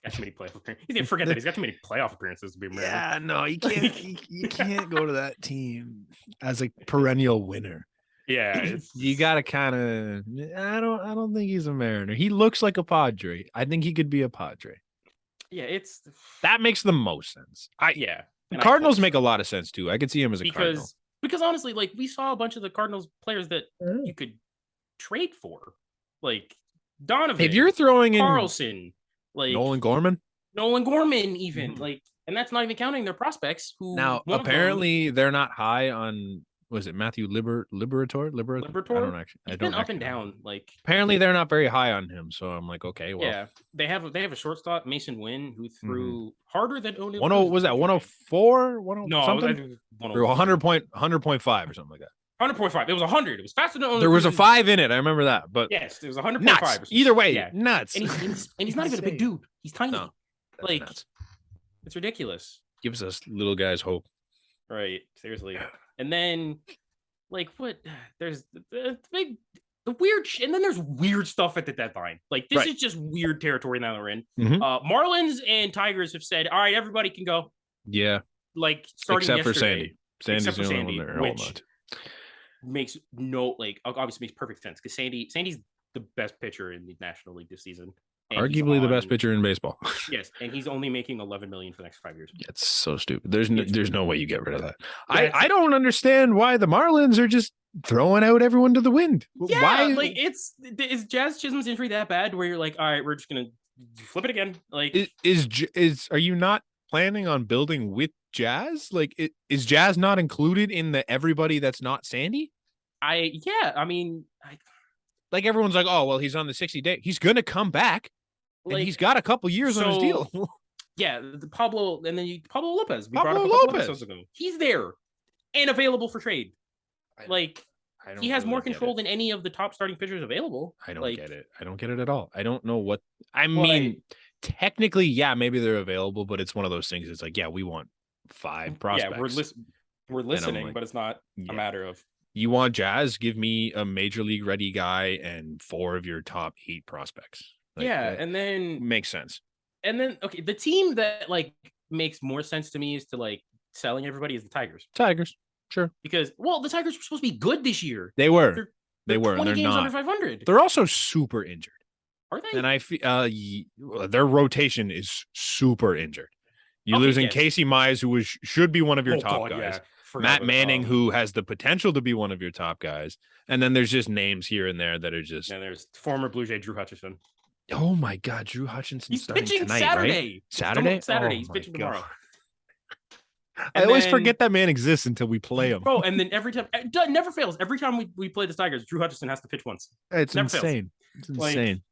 Got too many playoff appearances. He didn't forget that he's got too many playoff appearances to be a Mariner. Yeah, no, you can't. you can't go to that team as a perennial winner. Yeah, you gotta kind of. I don't think he's a Mariner. He looks like a Padre. I think he could be a Padre. Yeah, that makes the most sense. The Cardinals make a lot of sense too. I could see him as a Cardinal. Because honestly, like we saw a bunch of the Cardinals players that you could trade for, like Donovan. If you're throwing Carlson, like Nolan Gorman, even like, and that's not even counting their prospects. Who now apparently they're not high on. Was it Matthew Liberator? I don't actually. He's been up and down. Like apparently they're not very high on him. So I'm like, okay, well, yeah, they have a shortstop, Mason Wynn, who threw harder than O'Neill. Was that 104? No, something? Or 100.5 or something like that. 100.5. It was 100. It was faster than there was a 5 in it. I remember that, but yes, it was 100.5. Nuts. Either way, nuts. And he's not even a big dude. He's tiny. No, like nuts. It's ridiculous. Gives us little guys hope. Right. Seriously. And then like what? There's the weird and then there's weird stuff at the deadline. Like this is just weird territory now that we're in. Marlins and Tigers have said, all right, everybody can go. Yeah. Like starting except yesterday. For Sandy. Sandy's except for the Sandy, only one there. which makes no obviously makes perfect sense because Sandy's the best pitcher in the National League this season. Arguably the best pitcher in baseball. Yes, and he's only making $11 million for the next 5 years. Yeah, it's so stupid. There's no way you get rid of that. I don't understand why the Marlins are just throwing out everyone to the wind. Yeah, why? Like is Jazz Chisholm's injury that bad where you're like, all right, we're just gonna flip it again? Like are you not planning on building with Jazz? Like is Jazz not included in the everybody that's not Sandy? Like everyone's like, oh well, he's on the 60-day. He's gonna come back. And he's got a couple years on his deal. Yeah, Pablo Lopez. Pablo Lopez. Ago. He's there and available for trade. He has more control than any of the top starting pitchers available. I don't get it. I don't get it at all. I don't know what I mean. Technically, yeah, maybe they're available, but it's one of those things. It's like, yeah, we want 5 prospects. Yeah, we're listening, but it's not a matter of. You want Jazz? Give me a major league ready guy and 4 of your top 8 prospects. And then makes sense. And then the team that makes more sense to me is to selling everybody is the Tigers. Tigers, sure. Because the Tigers were supposed to be good this year. They were. They were. 20 and they're games not. under 500. They're also super injured. Are they? And I feel their rotation is super injured. You're losing Casey Mize, who should be one of your top guys. Yeah. Matt Manning, who has the potential to be one of your top guys. And then there's just names here and there that are just. And there's former Blue Jay Drew Hutchison. Oh my God, Drew Hutchinson. He's pitching tonight, Saturday. Right? Saturday. He's pitching tomorrow. I always forget that man exists until we play him. Bro, and then every time it never fails. Every time we play the Tigers, Drew Hutchison has to pitch once. It's insane. Fails. It's insane.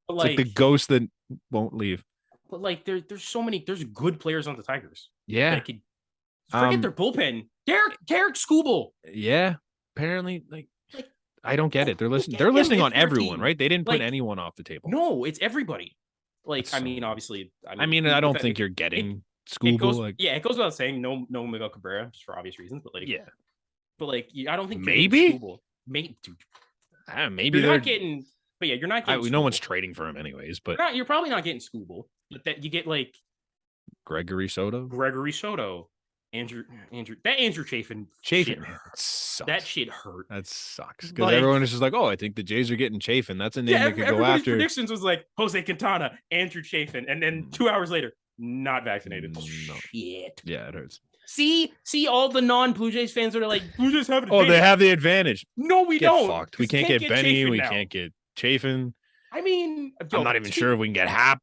It's like the ghost that won't leave. But there's so many. There's good players on the Tigers. Yeah. Forget their bullpen. Derek Skubal. Yeah. Apparently, I don't get it. They're listening. They're listening on everyone, right? They didn't put anyone off the table. No, it's everybody. Obviously. I don't think you're getting Skubal. It goes without saying. No Miguel Cabrera, just for obvious reasons. But I don't think maybe. Maybe, dude. Maybe you're not getting. But yeah, you're not getting. No one's trading for him anyways. But you're probably not getting Skubal. But that you get Gregory Soto. Andrew Chafin. Shit, man, that shit hurt. That sucks because everyone is just like, oh, I think the Jays are getting Chafin. That's a name they could go after. Predictions was Jose Quintana, Andrew Chafin, and then 2 hours later, not vaccinated. No. Shit. Yeah, it hurts. See all the non-Blue Jays fans that are like, Blue Jays have an advantage. Oh, they have the advantage. No, we don't. Fucked. We can't get Benny. Chafin we now. Can't get Chafin. I'm not even sure if we can get Hap.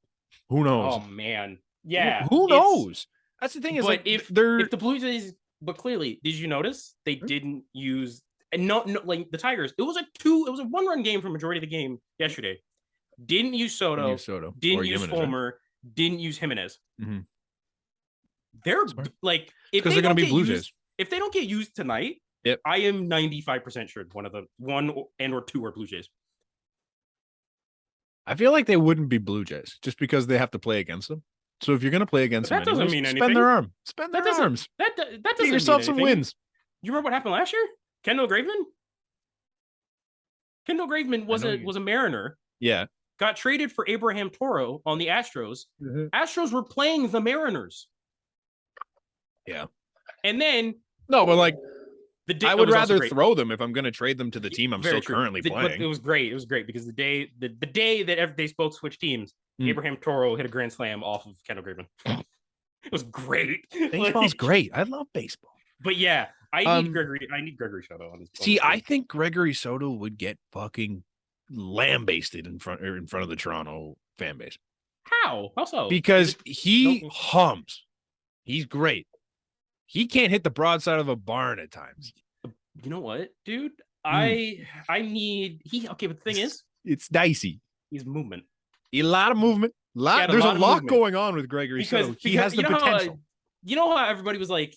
Who knows? Oh man, yeah. Who knows? That's the thing. Is if the Blue Jays. But clearly, did you notice they didn't use and no the Tigers? It was a 1-run game for majority of the game yesterday. Didn't use Soto. Didn't use Fulmer. Right? Didn't use Jimenez. Mm-hmm. They're because they're going to be Blue Jays. If they don't get used tonight, I am 95% sure one or two are Blue Jays. I feel like they wouldn't be Blue Jays just because they have to play against them. So if you're going to play against them, that doesn't mean anything. Spend their arm. Spend their arms. That doesn't get yourself some wins. You remember what happened last year? Kendall Graven was a Mariner. Yeah. Got traded for Abraham Toro on the Astros. Mm-hmm. Astros were playing the Mariners. Yeah. And then I would rather throw them if I'm going to trade them to the team I'm still currently playing. But it was great. It was great because the day that they spoke switch teams, Abraham Toro hit a grand slam off of Kendall Graven. It was great. Baseball's great. I love baseball. But yeah, I need Gregory Soto on this. See, I think Gregory Soto would get fucking lambasted in front of the Toronto fan base. How so? Because he hums. He's great. He can't hit the broadside of a barn at times. You know what, dude? I need but the thing is, it's dicey. He's movement. A lot of movement. There's a lot going on with Gregory Soto. He has the potential. You know how everybody was like,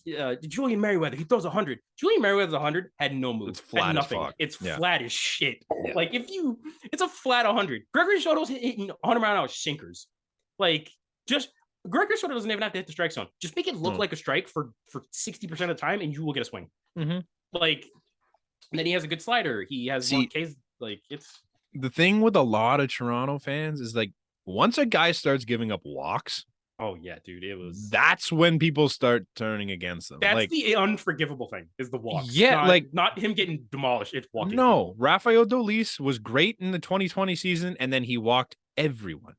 Julian Merriweather, he throws 100. Julian Merriweather's 100 had no move. It's flat as fuck. It's flat as shit. Yeah. Like it's a flat 100. Gregory Soto's hitting 100 mile an hour sinkers. Like just Gregory Soto doesn't even have to hit the strike zone. Just make it look like a strike for 60% of the time, and you will get a swing. Like, and then he has a good slider. He has more Ks. Like it's the thing with a lot of Toronto fans is like once a guy starts giving up walks. Oh yeah, dude! That's when people start turning against them. That's like, the unforgivable thing is the walks. Yeah, not him getting demolished. It's walking. No, Rafael Dolis was great in the 2020 season, and then he walked everyone,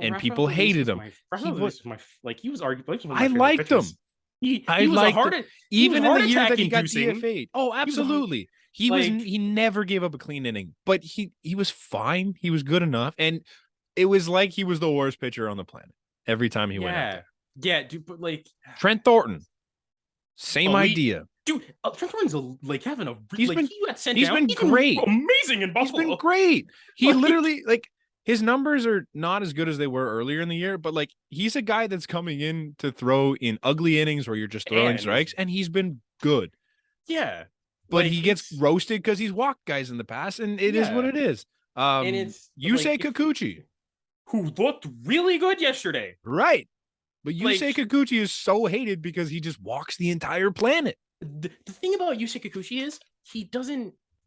and people hated him. He was arguably. I liked him. He was a heart even in the year that he got DFA'd. Oh, absolutely. He never gave up a clean inning, but he was fine. He was good enough, and it was like he was the worst pitcher on the planet. Every time he went out there. Yeah, dude, but like Trent Thornton, same idea. Dude, Trent Thornton's having a he's been great. Amazing in Buffalo. He's been great. He literally his numbers are not as good as they were earlier in the year, but he's a guy that's coming in to throw in ugly innings where you're just throwing strikes, and he's been good. Yeah. But he gets roasted because he's walked guys in the past, and it is what it is. And it's Yusei Kikuchi, who looked really good yesterday. Right. But Yusei Kikuchi is so hated because he just walks the entire planet. The thing about Yusei Kikuchi is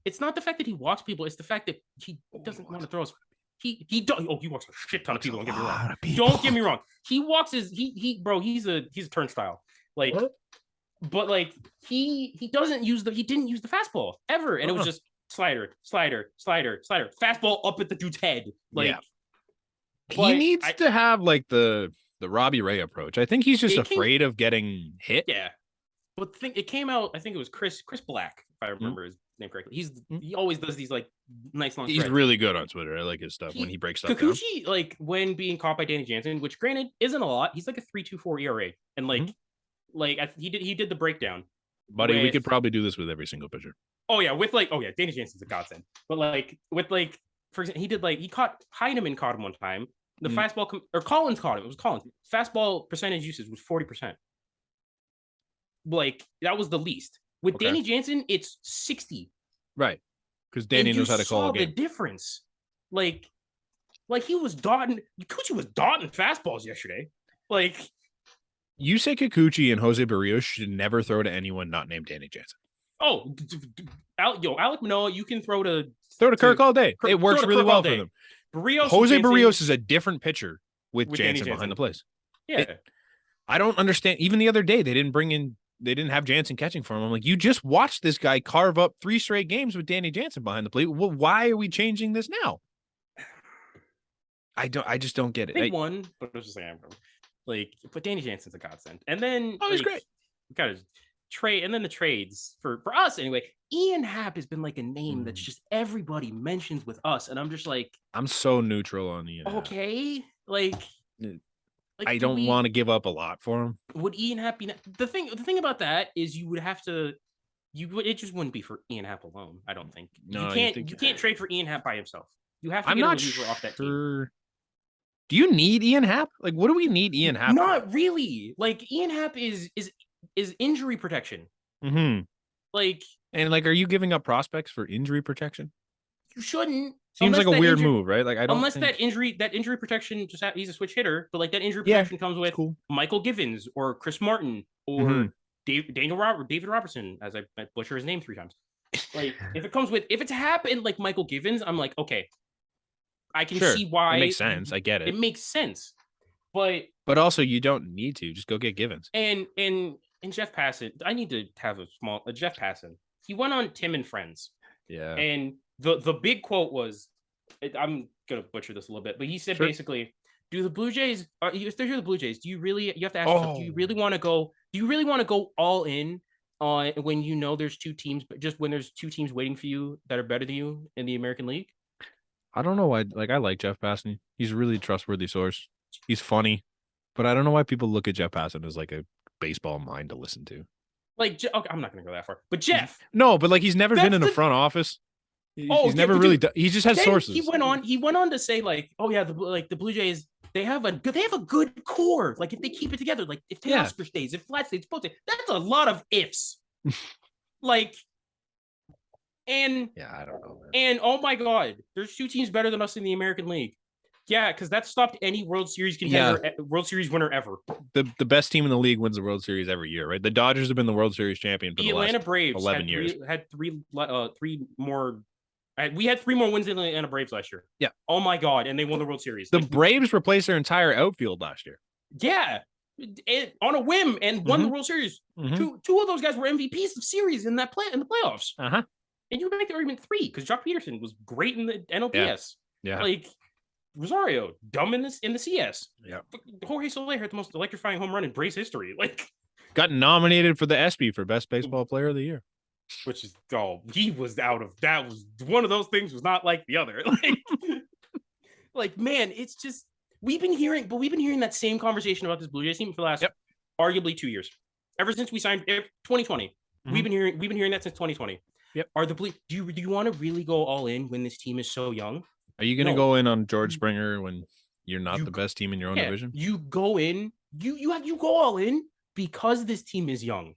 it's not the fact that he walks people, it's the fact that he doesn't want to throw us. He walks a shit ton of people, don't get me wrong. Don't get me wrong. He walks he's a turnstile. But he didn't use the fastball ever. And it was just slider, fastball up at the dude's head. He needs to have the Robbie Ray approach. I think he's just afraid of getting hit. Yeah. But it came out, I think it was Chris Black, if I remember his name correctly. He always does these nice long He's stretches. really good on Twitter. I like his stuff when he breaks stuff Kikuchi, down. When being caught by Danny Jansen, which granted isn't a lot, he's like a 3.24 ERA. And he did the breakdown. Buddy, we could probably do this with every single pitcher. Oh yeah, Danny Jansen's a godsend. But for example, he caught Heineman caught him one time. The fastball or Collins caught him. It was Collins. Fastball percentage usage was 40%. That was the least. With Danny Jansen, it's 60. Right. Because Danny knows how to call a game. The difference. He was dotting. Kikuchi was dotting fastballs yesterday. Yusei Kikuchi and Jose Barrios should never throw to anyone not named Danny Jansen. Oh, Alek Manoah, you can throw to Kirk all day. It works really well for them. Jose Barrios is a different pitcher with Jansen behind the plate. Yeah. I don't understand. Even the other day, they didn't have Jansen catching for him. I'm like, you just watched this guy carve up 3 straight games with Danny Jansen behind the plate. Well, why are we changing this now? I just don't get it. They won, but it was just but Danny Jansen's a godsend. And then he's great. We got to trade, and then the trades for us anyway. Ian Happ has been a name that's just everybody mentions with us, and I'm just I'm so neutral on Ian. Okay, I don't want to give up a lot for him. Would Ian Happ be the thing about that is you would have to it just wouldn't be for Ian Happ alone. I don't think. No, you can't trade for Ian Happ by himself. You have to get a reliever off that team. Do you need Ian Happ? What do we need Ian Happ? Not really. Ian Happ is injury protection. Mm-hmm. Are you giving up prospects for injury protection? You shouldn't. Seems like a weird move, right? I don't. Unless that injury protection he's a switch hitter, but that injury protection comes with Michael Givens or Chris Martin or David Robertson, as I butcher his name 3 times. If it's Happ and Michael Givens, I'm okay. I can see why it makes sense. I get it. It makes sense, but also you don't need to just go get Givens. And Jeff Passan, I need to have a Jeff Passan. He went on Tim and Friends. Yeah. And the big quote was, I'm gonna butcher this a little bit, but he said basically, do the Blue Jays? If they're the Blue Jays, you have to ask yourself, do you really want to go all in on when there's 2 teams, but just when there's 2 teams waiting for you that are better than you in the American League? I don't know why. I like Jeff Passan. He's a really trustworthy source. He's funny, but I don't know why people look at Jeff Passan as a baseball mind to listen to. Okay, I'm not going to go that far, but Jeff. No, but he's never been in the front office. He's never really. He just has sources. He went on to say the Blue Jays. They have a good core. Like if they keep it together, like if Teoscar stays, if Vlad stays, that's a lot of ifs. Like, and I don't know. Man. And oh my God, there's 2 teams better than us in the American League. Yeah, because that stopped any World Series contender, World Series winner ever. The best team in the league wins the World Series every year, right? The Dodgers have been the World Series champion for the Atlanta Braves 11 years. Had three more. We had 3 more wins than the Atlanta Braves last year. Yeah. Oh my God, and they won the World Series. The Braves replaced their entire outfield last year. Yeah, on a whim and won the World Series. Two of those guys were MVPs of series in the playoffs. And you make the argument 3 because Jock Peterson was great in the NLDS. Yeah. Like Rosario, dumb in the CS. Yeah. Jorge Soler had the most electrifying home run in Braves history. Like, got nominated for the ESPY for Best Baseball Player of the Year. Which is he was out of that. Was one of those things was not like the other. Like man, it's just we've been hearing that same conversation about this Blue Jays team for the last arguably 2 years. Ever since we signed 2020, we've been hearing that since 2020. Yep. Do you want to really go all in when this team is so young? Are you going to go in on George Springer when you're not the best team in your own division? You go in. You go all in because this team is young.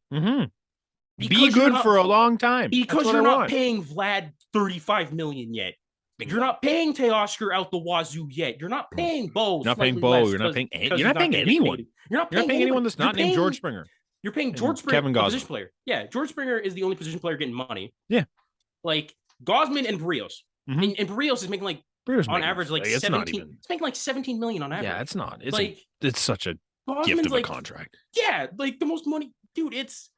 Be good for a long time. Because you're not paying Vlad $35 million yet. You're not paying Teoscar out the wazoo yet. You're not paying Bo. You're not paying Bo. You're not paying anyone. You're not paying anyone that's not named George Springer. You're paying George Springer, Kevin Gausman, position player. Yeah, George Springer is the only position player getting money. Yeah, like Gausman and Barrios. And Barrios is making like on average like 17. It's making like 17 million on average. Yeah, it's not. It's like it's such a gift of a contract. Yeah, like the most money, dude. It's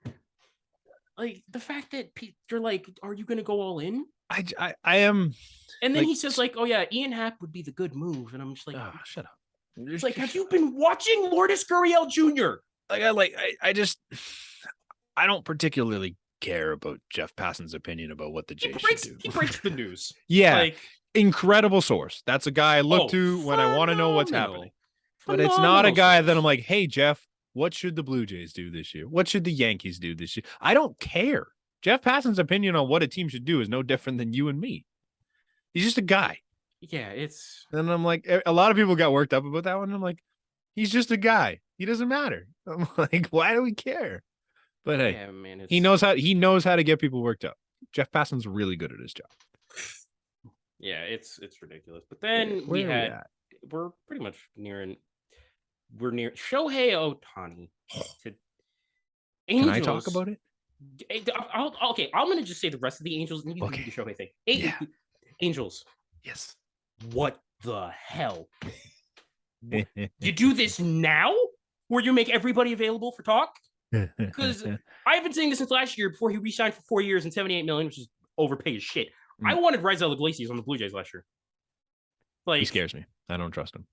like the fact that you're like, are you going to go all in? I am. And then he says like, oh yeah, Ian Happ would be the good move, and I'm just like, shut up. It's like, have you been watching Lourdes Gurriel Jr.? I don't particularly care about Jeff Passan's opinion about what the Jays should do. He breaks the news. Yeah, incredible source. That's a guy I look to when I want to know what's happening. But it's not a guy that I'm like, hey Jeff, what should the Blue Jays do this year? What should the Yankees do this year? I don't care. Jeff Passan's opinion on what a team should do is no different than you and me. He's just a guy. Yeah, and I'm like, a lot of people got worked up about that one. I'm like, he's just a guy. He doesn't matter. I'm like, why do we care? But hey, man, he knows how to get people worked up. Jeff Passan's really good at his job. Yeah, it's ridiculous. But then we're pretty much near Shohei Ohtani. Can I talk about it? I'm gonna just say the rest of the Angels and you can do the Shohei thing. Angels. Yes. What the hell? You do this now? Where you make everybody available for talk? Because I've been saying this since last year before he re-signed for 4 years and $78 million, which is overpaid as shit. I wanted Raisel Iglesias on the Blue Jays last year. Like, he scares me. I don't trust him.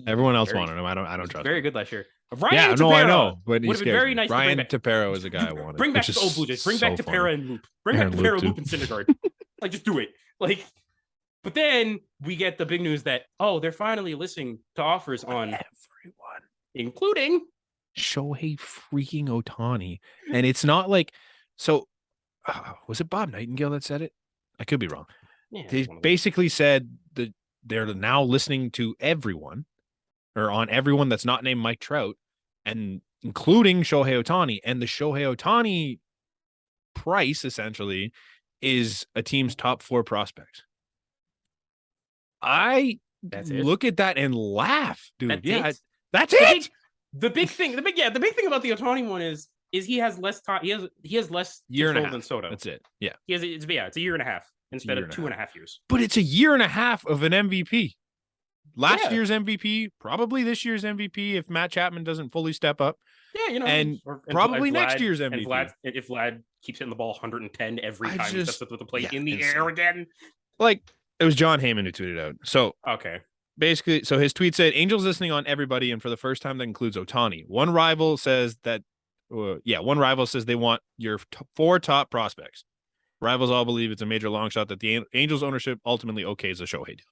Everyone else wanted him. I don't trust him. Very good last year. I know, but he would have been very nice. Ryan Tepera is a guy I wanted. Bring back the old Blue Jays. Bring back Tepera and Loop. Bring back Tepera, Loop, and Syndergaard. Like, just do it. Like, but then we get the big news that they're finally listening to offers on everyone, including Shohei freaking Ohtani. And it's not like, so was it Bob Nightingale that said it? I could be wrong. Yeah, they basically said that they're now listening to everyone or on everyone that's not named Mike Trout and including Shohei Ohtani. And the Shohei Ohtani price essentially is a team's top 4 prospects. I look at that and laugh, dude. That's it. The big thing about the Ohtani one is he has less time. He has less year and a half than Soto. That's it. Yeah. It's a year and a half instead of 2.5 years. But it's a year and a half of an MVP. Last year's MVP, probably this year's MVP if Matt Chapman doesn't fully step up. Yeah, and probably next year's MVP. And if Vlad keeps hitting the ball 110 every time he steps up with the plate in the air again. Like, it was John Heyman who tweeted out. So basically, so his tweet said, Angels listening on everybody, and for the first time that includes Ohtani. One rival says they want your 4 top prospects. Rivals all believe it's a major long shot that the Angels ownership ultimately okays a Shohei deal.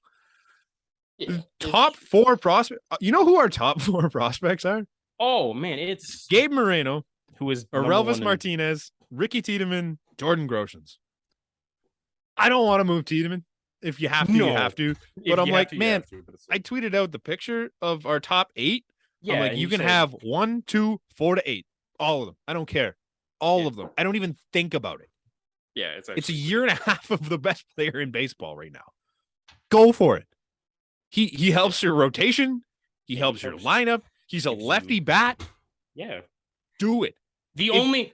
Yeah, top 4 prospects. You know who our top 4 prospects are? Oh man, it's Gabe Moreno, who is Orelvis Martinez, Ricky Tiedemann, Jordan Groshans. I don't want to move Tiedemann. If you have to, you have to. But I'm like, man, but I tweeted out the picture of our top 8. Yeah, I'm like, you can have 1, 2, 4 to 8. All of them. I don't care. All of them. I don't even think about it. Yeah, it's a year and a half of the best player in baseball right now. Go for it. He helps your rotation. He helps your lineup. He's a lefty bat. Yeah. Do it. The only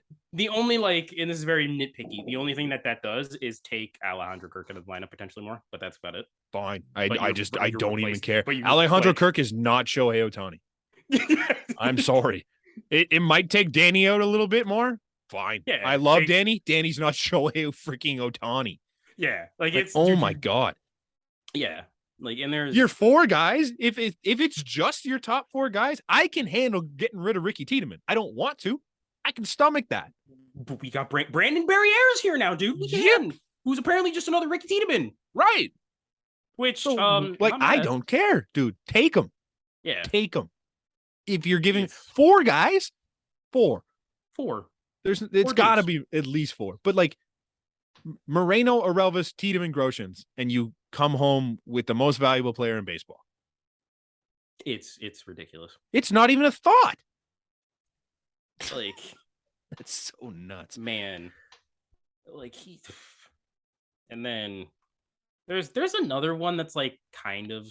like, and this is very nitpicky, the only thing that does is take Alejandro Kirk out of the lineup potentially more, but that's about it. Fine. I don't even care. Alejandro Kirk is not Shohei Ohtani. I'm sorry. It might take Danny out a little bit more. Fine. Yeah, I love Danny. Danny's not Shohei freaking Ohtani. Yeah. Like it's oh my God. Yeah. Like, and there's your 4 guys. If it's just your top 4 guys, I can handle getting rid of Ricky Tiedemann. I don't want to. I can stomach that. But we got Brandon Barriera's here now, dude. We can. Who's apparently just another Ricky Tiedemann. Right. Which, so, I don't care, dude. Take him. Yeah. Take him. If you're giving 4 guys, 4. It's got to be at least 4. But like Moreno, Orelvis, Tiedemann, Groshans, and you come home with the most valuable player in baseball. It's ridiculous. It's not even a thought. Like, that's so nuts, man. Like and then there's another one that's like kind of,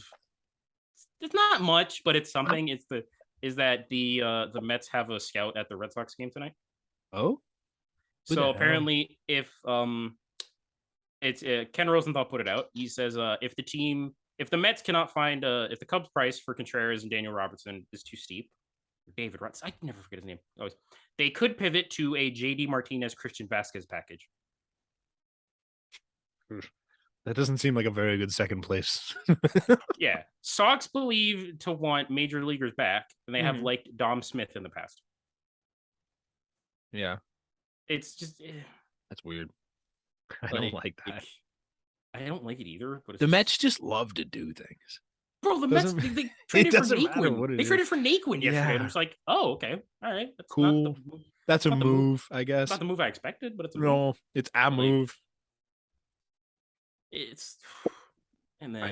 it's not much, but it's something. Is that the Mets have a scout at the Red Sox game tonight? Oh, so apparently, if it's Ken Rosenthal put it out. He says if the Mets cannot find if the Cubs price for Contreras and Daniel Robertson is too steep. David Rutz, I never forget his name. Always. They could pivot to a JD Martinez, Christian Vasquez package. That doesn't seem like a very good second place. Yeah. Sox believe to want major leaguers back, and they have liked Dom Smith in the past. Yeah. It's just that's weird. I don't like that. I don't like it either. But the Mets just love to do things. Bro, the Mets, they traded for Naquin. They traded for Naquin yesterday. I'm just like, oh, okay. All right. That's cool. That's a move, I guess. Not the move I expected, but it's a move. No, it's a move. It's, and then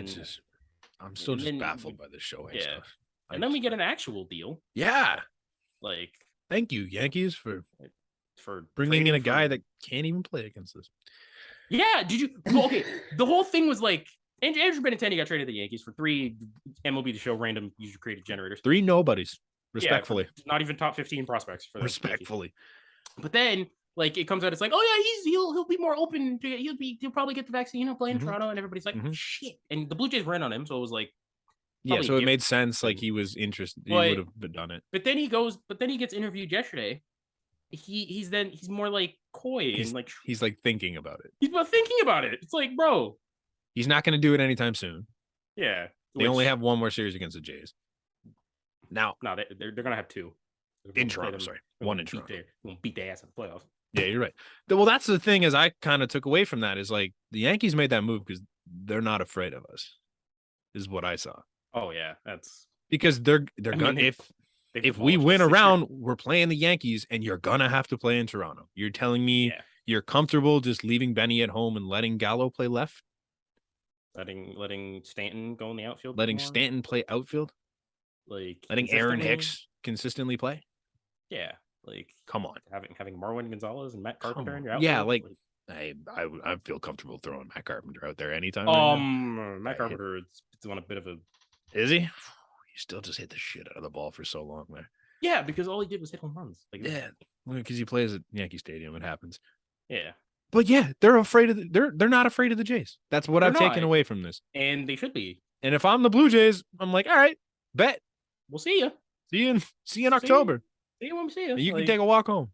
I'm still just baffled by this show. Yeah. Stuff. And then we get an actual deal. Yeah. Like, thank you, Yankees, for bringing in a guy that can't even play against us. Yeah. Did you? Well, okay. The whole thing was like, Andrew Benintendi got traded to the Yankees for 3 MLB The Show random user-created generators. 3 nobodies, respectfully. Yeah, not even top 15 prospects. For respectfully. But then, like, it comes out, it's like, oh yeah, he'll be more open. He'll probably get the vaccine. Play in Toronto, and everybody's like, shit. And the Blue Jays were in on him, so it was like, yeah. So it made sense. Like he was interested. He would have done it. But then he gets interviewed yesterday. He's more like coy and like he's like thinking about it. He's thinking about it. It's like, bro. He's not going to do it anytime soon. Yeah. They only have 1 more series against the Jays. Now. No, they're going to have 2. In Toronto, sorry. 1 in Toronto. Won't beat their ass in the playoffs. Yeah, you're right. Well, that's the thing is I kind of took away from that is like the Yankees made that move because they're not afraid of us, is what I saw. Oh, yeah. That's because they're going to, if we win a round, we're playing the Yankees and you're going to have to play in Toronto. You're telling me you're comfortable just leaving Benny at home and letting Gallo play left? Letting Stanton go in the outfield. Letting Stanton play outfield. Like letting Aaron Hicks consistently play. Yeah, like come on. Having Marwin Gonzalez and Matt Carpenter in your outfield. Yeah, like I feel comfortable throwing Matt Carpenter out there anytime. Matt Carpenter it's on a bit of a. Is he? He still just hit the shit out of the ball for so long there. Yeah, because all he did was hit home runs. Like, yeah, because he plays at Yankee Stadium. It happens. Yeah. But yeah, they're afraid of they're not afraid of the Jays. That's what I've taken away from this. And they should be. And if I'm the Blue Jays, I'm like, all right, bet. We'll see you. See you in October. See you when we see you. And you can take a walk home.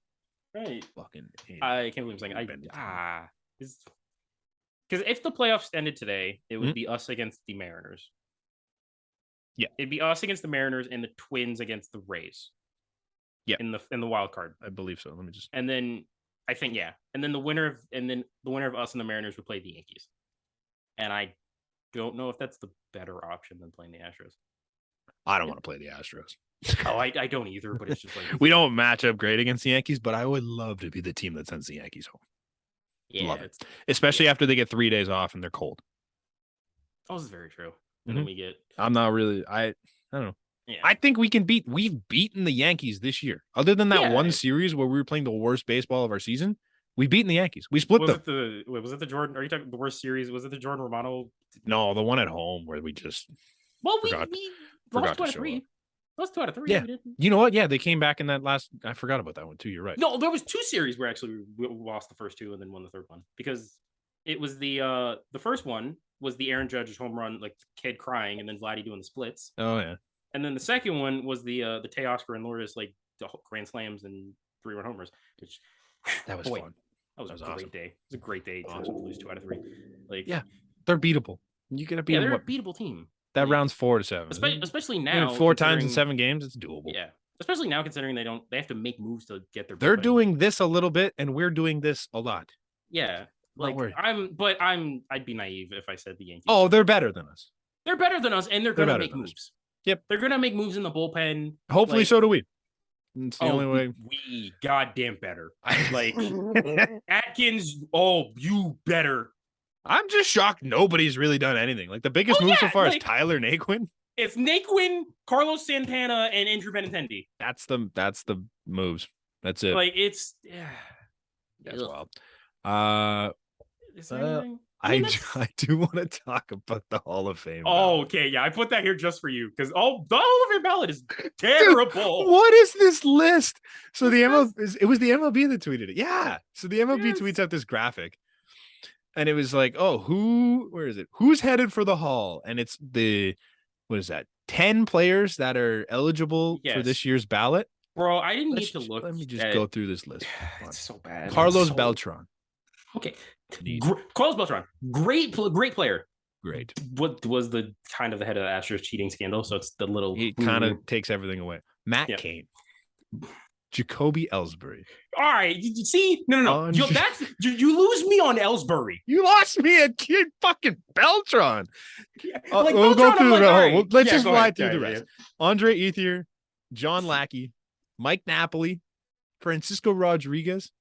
Right. Fucking I can't believe I'm saying because if the playoffs ended today, it would be us against the Mariners. Yeah. It'd be us against the Mariners and the Twins against the Rays. Yeah. In the wild card. I believe so. Let me just and then I think and then the winner of us and the Mariners would play the Yankees. And I don't know if that's the better option than playing the Astros. I don't want to play the Astros. Oh, I don't either, but it's just like we don't match up great against the Yankees, but I would love to be the team that sends the Yankees home. Yeah. Love it. Especially after they get 3 days off and they're cold. Oh, this is very true. And then we get. I'm not really. I don't know. Yeah. I think we've beaten the Yankees this year. Other than that one series where we were playing the worst baseball of our season, we've beaten the Yankees. We split them. Was it the Jordan? Are you talking the worst series? Was it the Jordan Romano? No, the one at home where we just. Well, we lost 2 out of 3. Lost 2 out of 3. Yeah. You know what? Yeah, they came back in that last. I forgot about that one too. You're right. No, there was 2 series where actually we lost the first 2 and then won the third one because it was the first one was the Aaron Judge home run, like kid crying, and then Vladdy doing the splits. Oh yeah. And then the second one was the Teoscar and Lourdes like the grand slams and 3-run homers, which that was fun. That was a great awesome. Day. It was a great day to lose 2 out of 3. Like they're beatable. You gotta beat them. They're a beatable team. That round's 4 to 7. Especially now. 4 times in 7 games, it's doable. Yeah. Especially now considering they have to make moves to get their They're doing this a little bit and we're doing this a lot. Yeah. Like I'd be naive if I said the Yankees. Oh, they're better than us. They're better than us and they're gonna make moves. Yep. They're gonna make moves in the bullpen. Hopefully so do we. It's the only way. We goddamn better. Like Atkins, you better. I'm just shocked nobody's really done anything. Like the biggest move so far is Tyler Naquin. It's Naquin, Carlos Santana, and Andrew Benintendi. That's the moves. That's it. Like it's that's wild. Is there anything? I do want to talk about the Hall of Fame. Oh, okay. Yeah, I put that here just for you because the Hall of Fame ballot is terrible. Dude, what is this list? So it was the MLB that tweeted it. Yeah. So the MLB tweets out this graphic. And it was like, where is it? Who's headed for the Hall? And it's what is that? 10 players that are eligible for this year's ballot. Bro, I didn't need to look. Let me just go through this list. It's so bad. Carlos Beltran. Okay. Carlos Beltran, great player. Great. What was the kind of the head of the Astros cheating scandal? So it's the little. He kind of takes everything away. Matt Cain, Jacoby Ellsbury. All right, you see, no. You lose me on Ellsbury. You lost me at kid fucking Beltran. We'll go through the whole. Let's just fly through the rest. Andre Ethier, John Lackey, Mike Napoli, Francisco Rodriguez.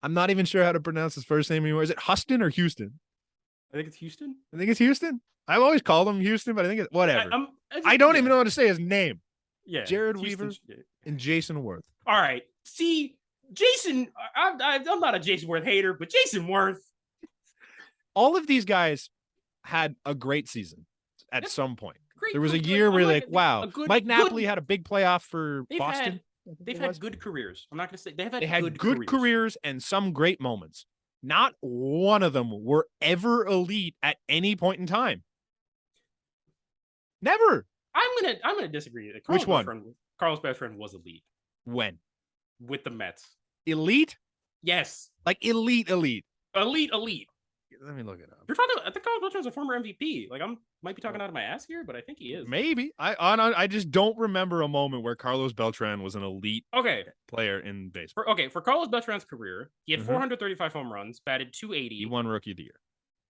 I'm not even sure how to pronounce his first name anymore. Is it Huston or Houston? I think it's Houston. I've always called him Houston, but I think it's whatever. I don't even know how to say his name. Yeah. Jared Weaver and Jason Worth. All right. See, Jason, I'm not a Jason Worth hater, but Jason Worth. All of these guys had a great season at some point. There was a year where like, wow, Mike Napoli had a big playoff for Boston. They've had good careers. I'm not going to say they had good careers and some great moments. Not one of them were ever elite at any point in time. Never. I'm gonna disagree. Which one? Carlos Beltran was elite. When? With the Mets. Elite? Yes. Like elite. Elite. Let me look it up. You're talking. I think Carlos Beltran's a former MVP. Like might be talking out of my ass here, but I think he is. Maybe. I just don't remember a moment where Carlos Beltran was an elite player in baseball. For Carlos Beltran's career, he had 435 home runs, batted .280. He won Rookie of the Year.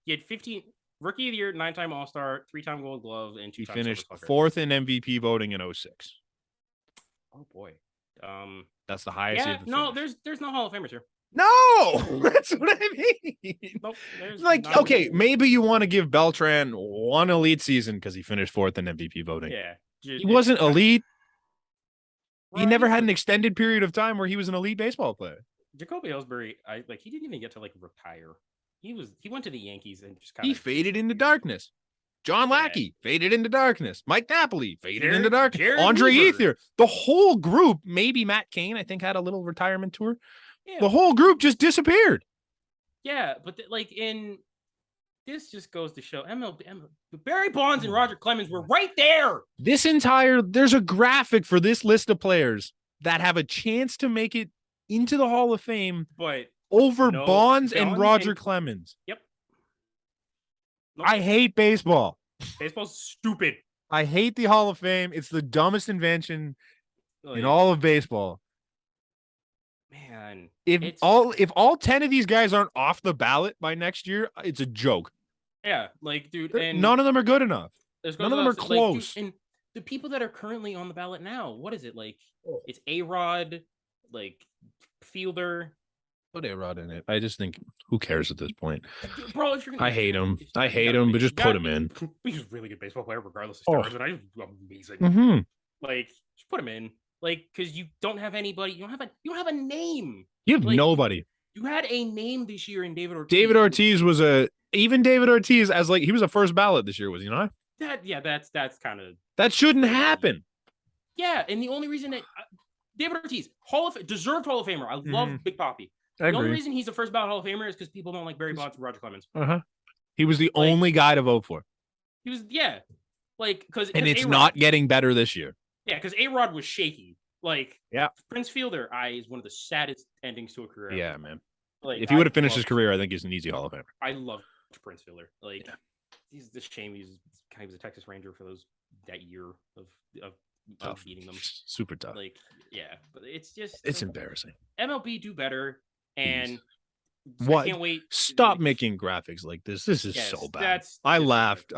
He had 15 Rookie of the Year, 9-time All-Star, 3-time Gold Glove, and 2 times. He finished 4th in MVP voting in 06. Oh boy. That's the highest. Yeah, no, there's no Hall of Famers here. No, that's what I mean. Nope, like, okay, maybe you want to give Beltran one elite season because he finished 4th in MVP voting. Yeah. He wasn't elite. He never had an extended period of time where he was an elite baseball player. Jacoby Ellsbury, he didn't even get to retire. He went to the Yankees and just he faded into darkness. John Lackey faded into darkness. Mike Napoli faded into darkness. Andre Ethier. The whole group, maybe Matt Cain, I think, had a little retirement tour. Yeah. The whole group just disappeared. Yeah, but this just goes to show MLB, Barry Bonds and Roger Clemens were right there. There's a graphic for this list of players that have a chance to make it into the Hall of Fame, but over Bonds and Roger Clemens. Yep. Nope. I hate baseball. Baseball's stupid. I hate the Hall of Fame. It's the dumbest invention in all of baseball. Man, if all 10 of these guys aren't off the ballot by next year, it's a joke. Yeah, dude, and none of them are good enough. None of them are close. Dude, and the people that are currently on the ballot now, what is it like? It's A-Rod, Fielder, Put A-Rod in it. I just think, who cares at this point? Bro, if you're gonna, I hate him. I hate him, but just put him in. He's a really good baseball player, regardless of steroids, and I'm amazing. Mm-hmm. Like, just put him in. Like, because you don't have anybody. You don't have a name. You have nobody. You had a name this year in David Ortiz. David Ortiz was even David Ortiz as he was a first ballot this year, was he not? That's kind of that shouldn't happen. Yeah, and the only reason that David Ortiz, deserved Hall of Famer. I love Big Papi. The only reason he's the first ballot Hall of Famer is because people don't like Barry Bonds and Roger Clemens. He was the only guy to vote for. He was, yeah. Because and it's not getting better this year. Yeah, because A-Rod was shaky. Yeah. Prince Fielder, is one of the saddest endings to a career. Yeah, man. If he would have finished his career, I think he's an easy Hall of Famer. I love Prince Fielder. He's the shame he was a Texas Ranger for that year of beating them. Super tough. But it's just it's embarrassing. MLB do better, and what? I can't wait. Stop making graphics like this. This is so bad. I laughed.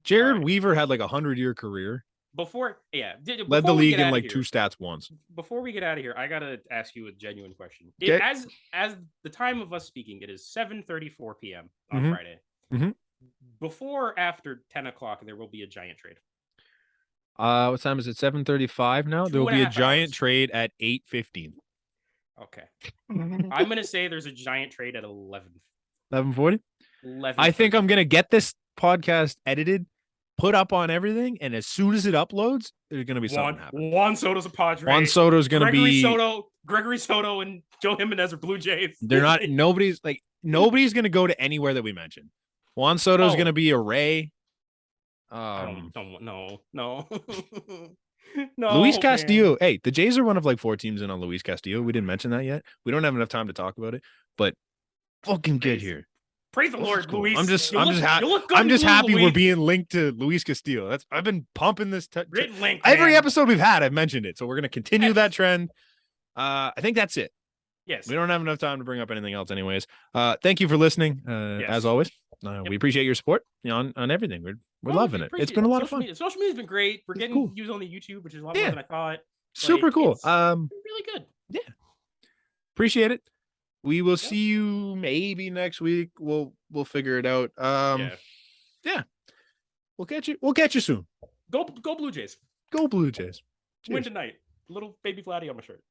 Jared Weaver had 100-year career. Before led the league in 2 stats once. Before we get out of here, I gotta ask you a genuine question. Okay. As the time of us speaking, it is 7:34 p.m. on Friday. Before or after 10 o'clock, there will be a giant trade. What time is it? 7:35 now. There will be a giant trade at 8:15. Okay. I'm gonna say there's a giant trade at 11. 11:40. 11. I think I'm gonna get this podcast edited, put up on everything, and as soon as it uploads, there's gonna be something happening. Juan Soto's a Padre. Juan Soto's gonna be Gregory Soto and Joe Jimenez are Blue Jays. They're not. Nobody's gonna go to anywhere that we mentioned. Juan Soto's gonna be a Ray. No. Luis Castillo. Man. Hey, the Jays are one of 4 teams in on Luis Castillo. We didn't mention that yet. We don't have enough time to talk about it, but fucking good here. Praise the Lord, cool. Luis. I'm just happy we're being linked to Luis Castillo. I've been pumping this. Every episode we've had, I've mentioned it. So we're gonna continue that trend. I think that's it. Yes. We don't have enough time to bring up anything else, anyways. Thank you for listening. As always, we appreciate your support on everything. We're loving it. It's been a lot of fun. Social media's been great. We're getting views on the YouTube, which is a lot more than I thought. Super cool. Really good. Yeah. Appreciate it. We will see you maybe next week. We'll figure it out. Yeah. We'll catch you soon. Go Blue Jays. Go Blue Jays. Cheers. Win tonight. Little baby Vladdy on my shirt.